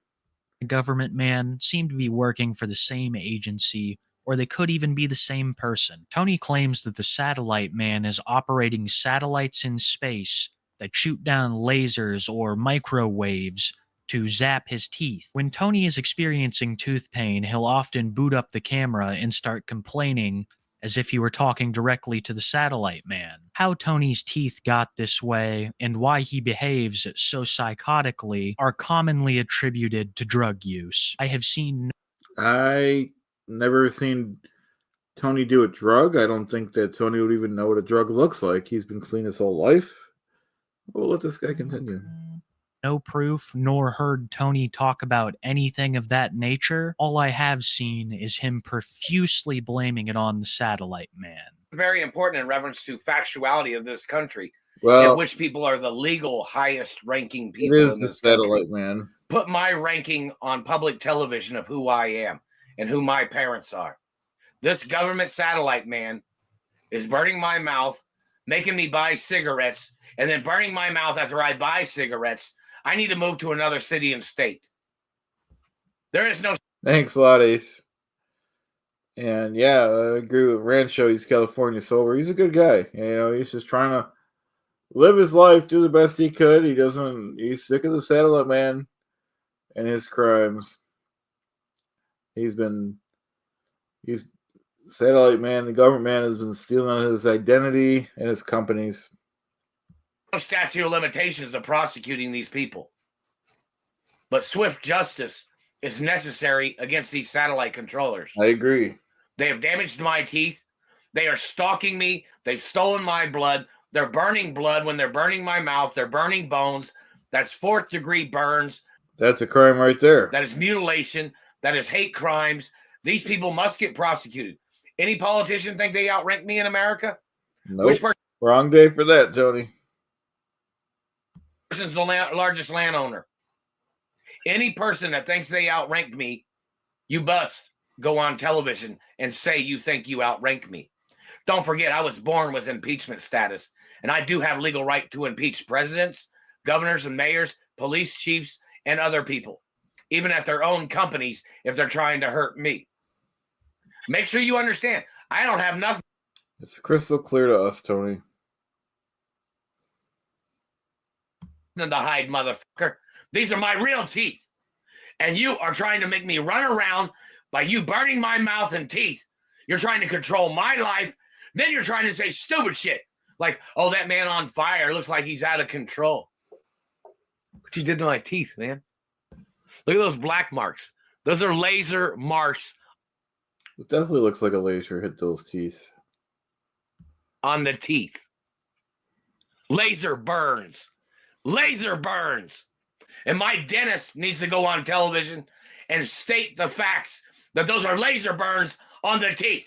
government man seem to be working for the same agency, or they could even be the same person. Tony claims that the satellite man is operating satellites in space that shoot down lasers or microwaves to zap his teeth. When Tony is experiencing tooth pain, he'll often boot up the camera and start complaining as if he were talking directly to the satellite man. How Tony's teeth got this way and why he behaves so psychotically are commonly attributed to drug use. I have seen I never seen Tony do a drug. I don't think that Tony would even know what a drug looks like. He's been clean his whole life. We'll let this guy continue. no proof nor heard Tony talk about anything of that nature. All I have seen is him profusely blaming it on the satellite man. Very important in reference to factuality of this country, Well, in which people are the legal highest ranking people it is in the this country. satellite man. Put my ranking on public television of who I am and who my parents are. This government satellite man is burning my mouth, making me buy cigarettes, and then burning my mouth after I buy cigarettes. I need to move to another city and state. There is no. Thanks a lot, Ace. And yeah, I agree with Rancho. He's California sober. He's a good guy. You know, he's just trying to live his life, do the best he could. He's sick of the satellite man and his crimes. He's satellite man, the government man has been stealing his identity and his companies. No statute of limitations of prosecuting these people. But swift justice is necessary against these satellite controllers. I agree. They have damaged my teeth. They are stalking me. They've stolen my blood. They're burning blood when they're burning my mouth. They're burning bones. That's 4th-degree burns. That's a crime right there. That is mutilation. That is hate crimes. These people must get prosecuted. Any politician think they outrank me in America? Nope. Which Wrong day for that, Tony. person's the largest landowner? Any person that thinks they outrank me, you must go on television and say you think you outrank me. Don't forget, I was born with impeachment status, and I do have legal right to impeach presidents, governors and mayors, police chiefs, and other people, even at their own companies if they're trying to hurt me. Make sure you understand, I don't have nothing. It's crystal clear to us, Tony. To hide, motherfucker. These are my real teeth. And you are trying to make me run around by you burning my mouth and teeth. You're trying to control my life. Then you're trying to say stupid shit. Like, oh, that man on fire looks like he's out of control. What you did to my teeth, man. Look at those black marks. Those are laser marks. It definitely looks like a laser hit those teeth. On the teeth. Laser burns. Laser burns. And my dentist needs to go on television and state the facts that those are laser burns on the teeth.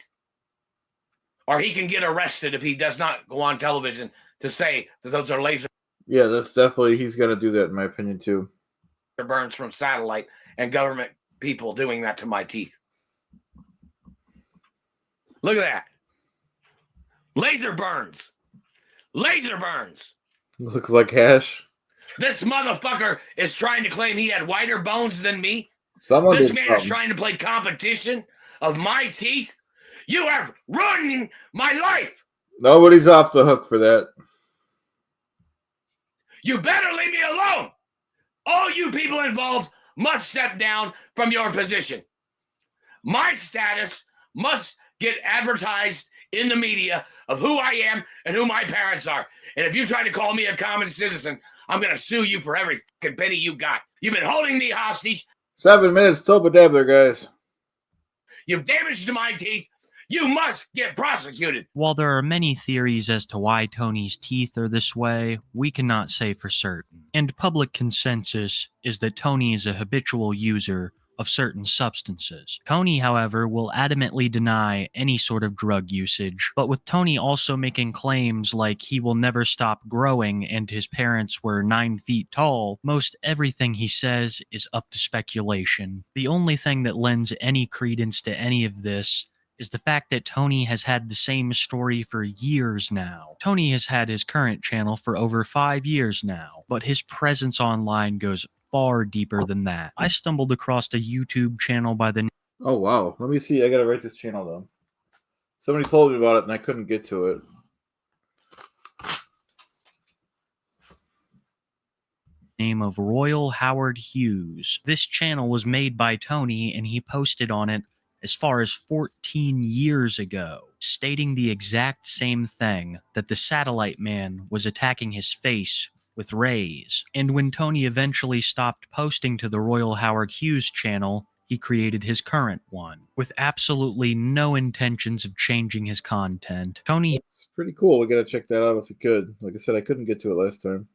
Or he can get arrested if he does not go on television to say that those are laser. Yeah, that's definitely, he's got to do that in my opinion too. Burns from satellite and government people doing that to my teeth. Look at that. Laser burns. Laser burns. Looks like hash. This motherfucker is trying to claim he had whiter bones than me. Someone This did man something. is trying to play competition of my teeth. You are ruining my life. Nobody's off the hook for that. You better leave me alone. All you people involved must step down from your position. My status must get advertised in the media of who I am and who my parents are. And if you try to call me a common citizen, I'm going to sue you for every fucking penny you got. You've been holding me hostage. 7 minutes till Bedabbler, guys. You've damaged my teeth. You must get prosecuted. While there are many theories as to why Tony's teeth are this way, we cannot say for certain. And public consensus is that Tony is a habitual user of certain substances. Tony, however, will adamantly deny any sort of drug usage, but with Tony also making claims like he will never stop growing and his parents were 9 feet tall, most everything he says is up to speculation. The only thing that lends any credence to any of this is the fact that Tony has had the same story for years now. Tony has had his current channel for over 5 years now, but his presence online goes far deeper than that. I stumbled across a YouTube channel by the Oh, wow. Let me see. I got to write this channel down. Somebody told me about it and I couldn't get to it. name of Royal Howard Hughes. This channel was made by Tony and he posted on it as far as 14 years ago, stating the exact same thing, that the satellite man was attacking his face with rays. And when Tony eventually stopped posting to the Royal Howard Hughes channel, he created his current one, with absolutely no intentions of changing his content. Tony It's pretty cool. We got to check that out if you could. Like I said, I couldn't get to it last time.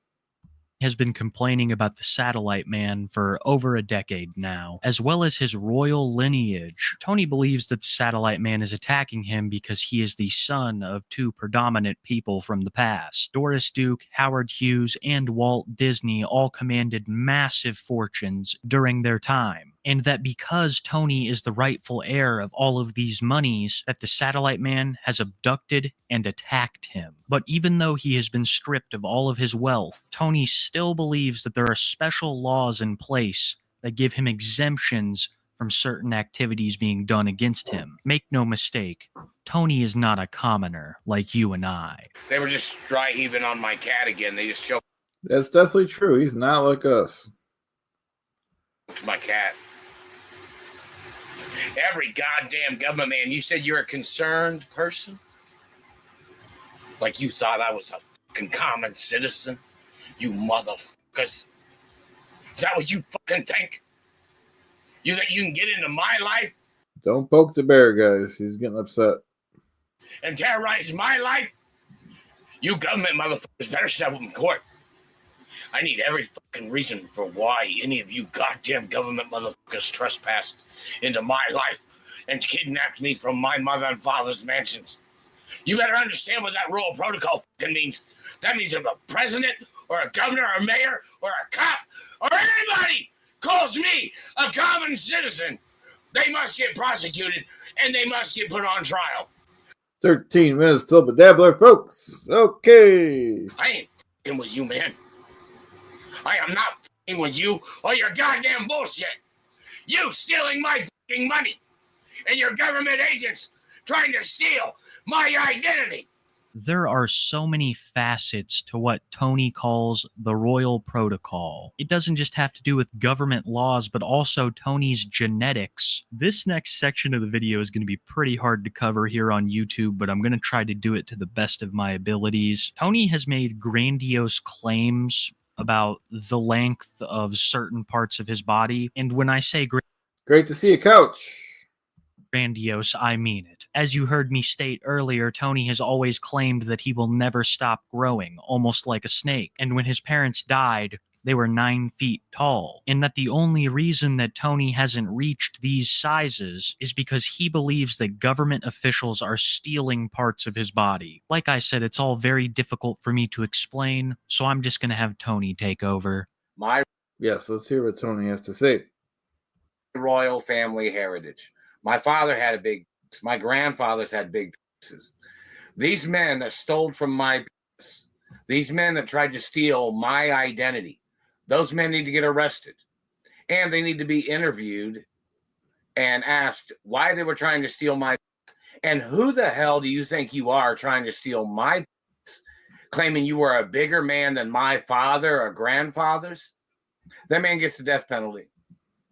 Has been complaining about the satellite man for over a decade now, as well as his royal lineage. Tony believes that the satellite man is attacking him because he is the son of 2 predominant people from the past. Doris Duke, Howard Hughes, and Walt Disney all commanded massive fortunes during their time, and that because Tony is the rightful heir of all of these monies, that the satellite man has abducted and attacked him. But even though he has been stripped of all of his wealth, Tony still believes that there are special laws in place that give him exemptions from certain activities being done against him. Make no mistake, Tony is not a commoner like you and I. They were just dry heaving on my cat again. They just choked That's definitely true. He's not like us. my cat. Every goddamn government man, you said you're a concerned person? Like you thought I was a fucking common citizen? You motherfuckers. Is that what you fucking think? You think you can get into my life Don't poke the bear, guys. He's getting upset. and terrorize my life? You government motherfuckers better settle in court. I need every fucking reason for why any of you goddamn government motherfuckers trespassed into my life and kidnapped me from my mother and father's mansions. You better understand what that royal protocol fucking means. That means if a president or a governor or a mayor or a cop or anybody calls me a common citizen, they must get prosecuted and they must get put on trial. 13 minutes till Bedabbler, folks. Okay. I ain't f***ing with you, man. I am not f***ing with you or your goddamn bullshit. You stealing my f***ing money and your government agents trying to steal my identity. There are so many facets to what Tony calls the royal protocol. It doesn't just have to do with government laws, but also Tony's genetics. This next section of the video is going to be pretty hard to cover here on YouTube, but I'm going to try to do it to the best of my abilities. Tony has made grandiose claims about the length of certain parts of his body, and when I say great to see you, Couch. Grandiose, I mean it. As you heard me state earlier, Tony has always claimed that he will never stop growing, almost like a snake. And when his parents died, they were 9 feet tall. And that the only reason that Tony hasn't reached these sizes is because he believes that government officials are stealing parts of his body. Like I said, it's all very difficult for me to explain, so I'm just going to have Tony take over. Yes, let's hear what Tony has to say. Royal family heritage. My father had a big piece. My grandfathers had big pieces. These men that stole from my piece, these men that tried to steal my identity, those men need to get arrested. And they need to be interviewed and asked why they were trying to steal my piece. And who the hell do you think you are trying to steal my piece, claiming you were a bigger man than my father or grandfathers? That man gets the death penalty.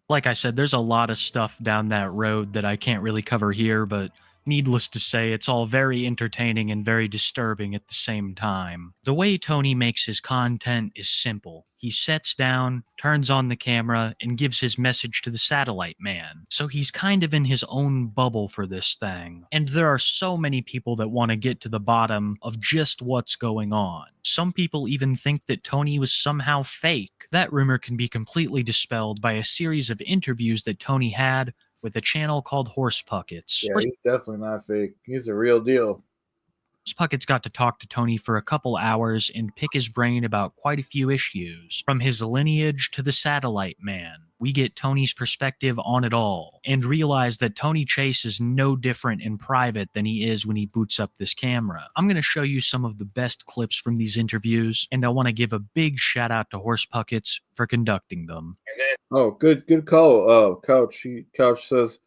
Like I said, there's a lot of stuff down that road that I can't really cover here, but needless to say, it's all very entertaining and very disturbing at the same time. The way Tony makes his content is simple. He sits down, turns on the camera, and gives his message to the satellite man. So he's kind of in his own bubble for this thing. And there are so many people that want to get to the bottom of just what's going on. Some people even think that Tony was somehow fake. That rumor can be completely dispelled by a series of interviews that Tony had with a channel called Horse Puckets. Yeah, he's definitely not fake. He's a real deal. Puckets got to talk to Tony for a couple hours and pick his brain about quite a few issues. From his lineage to the satellite man, we get Tony's perspective on it all, and realize that Tony Chase is no different in private than he is when he boots up this camera. I'm going to show you some of the best clips from these interviews, and I want to give a big shout out to Horse Puckets for conducting them. Oh, good call. Couch says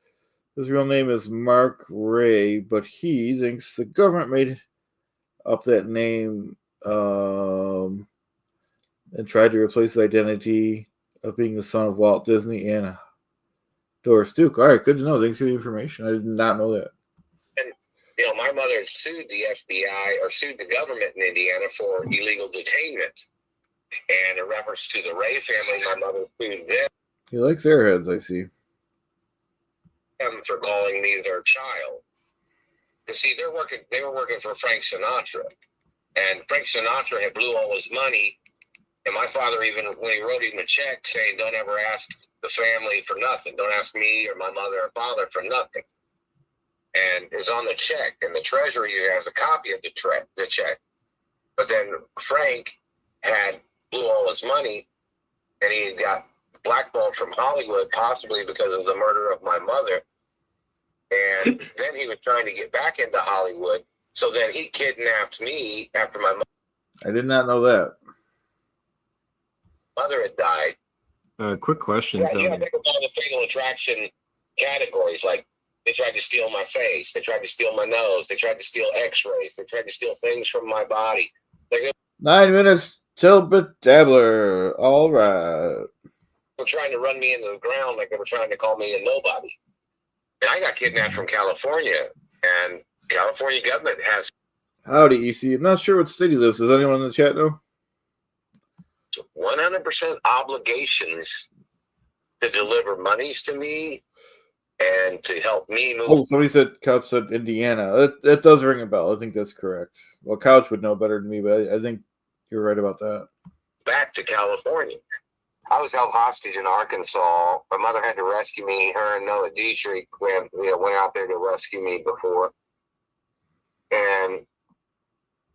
his real name is Mark Ray, but he thinks the government made up that name and tried to replace the identity of being the son of Walt Disney and Doris Duke. All right, good to know. Thanks for the information. I did not know that. And, my mother sued the FBI or sued the government in Indiana for illegal detainment. And in reference to the Ray family, my mother sued them. He likes airheads, I see. For calling me their child. You see, they were working for Frank Sinatra. And Frank Sinatra had blew all his money. And my father, even when he wrote him a check saying, don't ever ask the family for nothing. Don't ask me or my mother or father for nothing. And it was on the check. And the treasury has a copy of the check. But then Frank had blew all his money. And he got blackballed from Hollywood, possibly because of the murder of my mother. And then he was trying to get back into Hollywood. So then he kidnapped me after my I did not know that. mother had died. Quick question. Yeah, think about the fatal attraction categories. Like, they tried to steal my face. They tried to steal my nose. They tried to steal x-rays. They tried to steal things from my body. 9 minutes till Bedabbler. All right. They were trying to run me into the ground like they were trying to call me a nobody. And I got kidnapped from California, and California government has Howdy, EC. I'm not sure what state he lives. Does anyone in the chat know? 100% obligations to deliver monies to me and to help me move. Oh, somebody said Couch said Indiana. That does ring a bell. I think that's correct. Well, Couch would know better than me, but I think you're right about that. Back to California. I was held hostage in Arkansas. My mother had to rescue me. Her and Noah Dietrich went out there to rescue me before. And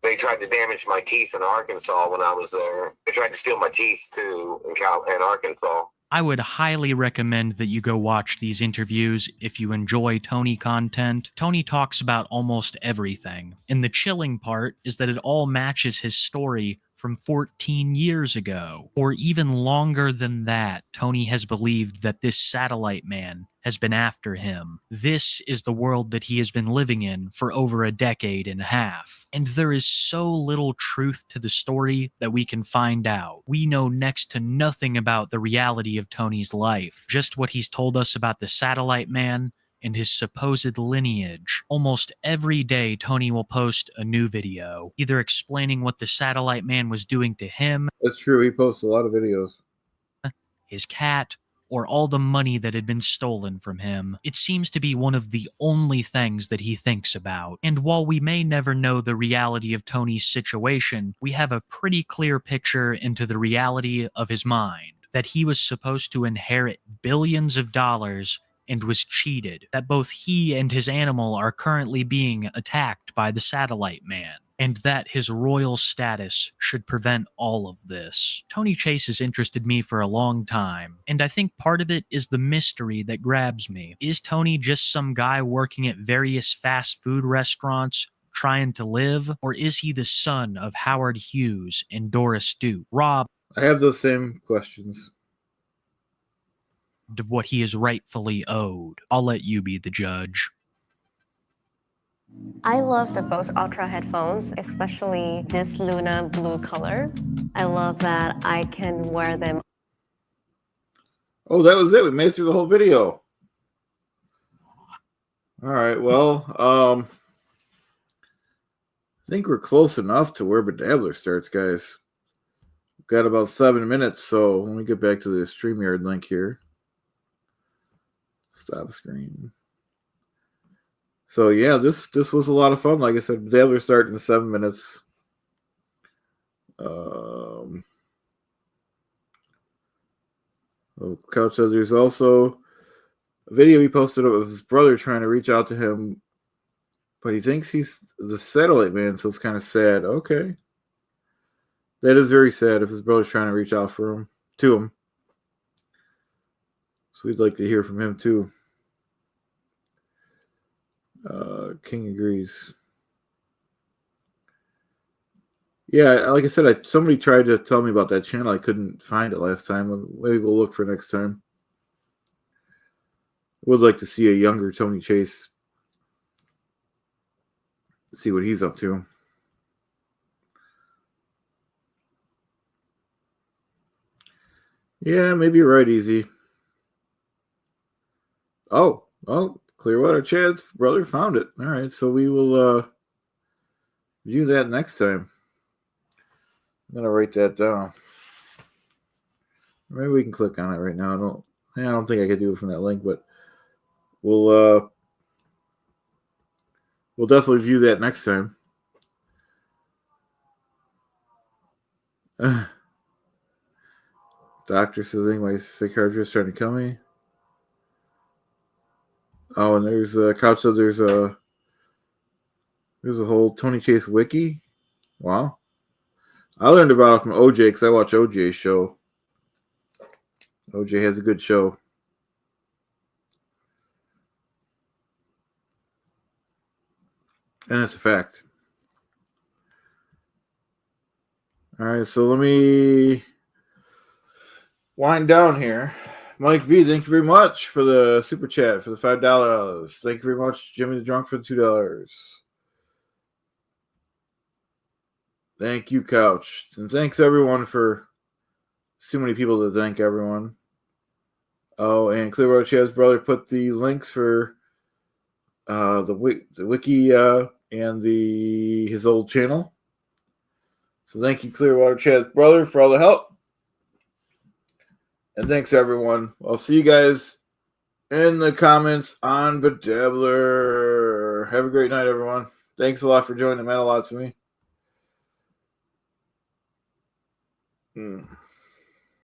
they tried to damage my teeth in Arkansas when I was there. They tried to steal my teeth, too, in Arkansas. I would highly recommend that you go watch these interviews if you enjoy Tony content. Tony talks about almost everything, and the chilling part is that it all matches his story from 14 years ago. Or even longer than that, Tony has believed that this satellite man has been after him. This is the world that he has been living in for over a decade and a half. And there is so little truth to the story that we can find out. We know next to nothing about the reality of Tony's life, just what he's told us about the satellite man and his supposed lineage. Almost every day, Tony will post a new video, either explaining what the satellite man was doing to him. That's true. He posts a lot of videos. His cat, or all the money that had been stolen from him. It seems to be one of the only things that he thinks about. And while we may never know the reality of Tony's situation, we have a pretty clear picture into the reality of his mind. That he was supposed to inherit billions of dollars and was cheated, that both he and his animal are currently being attacked by the satellite man, and that his royal status should prevent all of this. Tony Chase has interested me for a long time, and I think part of it is the mystery that grabs me. Is Tony just some guy working at various fast food restaurants trying to live, or is he the son of Howard Hughes and Doris Duke? Rob, I have those same questions. Of what he is rightfully owed. I'll let you be the judge. I love the Bose Ultra headphones, especially this Luna blue color. I love that I can wear them. Oh, that was it. We made it through the whole video. All right. Well, I think we're close enough to where Bedabbler starts, guys. We've got about 7 minutes, so let me get back to the StreamYard link here. Stop screen. So yeah, this was a lot of fun. Like I said, Bedabbler starting in 7 minutes. Couch says there's also a video he posted of his brother trying to reach out to him, but he thinks he's the satellite man, so it's kind of sad. Okay. That is very sad if his brother's trying to reach out to him. So we'd like to hear from him too. King agrees. Yeah, like I said, somebody tried to tell me about that channel. I couldn't find it last time. Maybe we'll look for next time. I would like to see a younger Tony Chase. See what he's up to. Yeah, maybe you're right, Easy. Oh, Clearwater Chad's brother found it. All right, so we will view that next time. I'm gonna write that down. Maybe we can click on it right now. I don't think I could do it from that link, but we'll definitely view that next time. Doctor says, I think my psychiatrist trying to kill me. Oh, and there's a couch. So there's a whole Tony Chase wiki. Wow. I learned about it from OJ because I watch OJ's show. OJ has a good show. And that's a fact. All right, so let me wind down here. Mike V, thank you very much for the super chat, for the $5. Thank you very much, Jimmy the Drunk, for the $2. Thank you, Couch. And thanks, everyone, for too many people to thank everyone. Oh, and Clearwater Chad's brother put the links for the wiki and his old channel. So thank you, Clearwater Chad's brother, for all the help. And thanks, everyone. I'll see you guys in the comments on Bedabbler. Have a great night, everyone. Thanks a lot for joining. It meant a lot to me.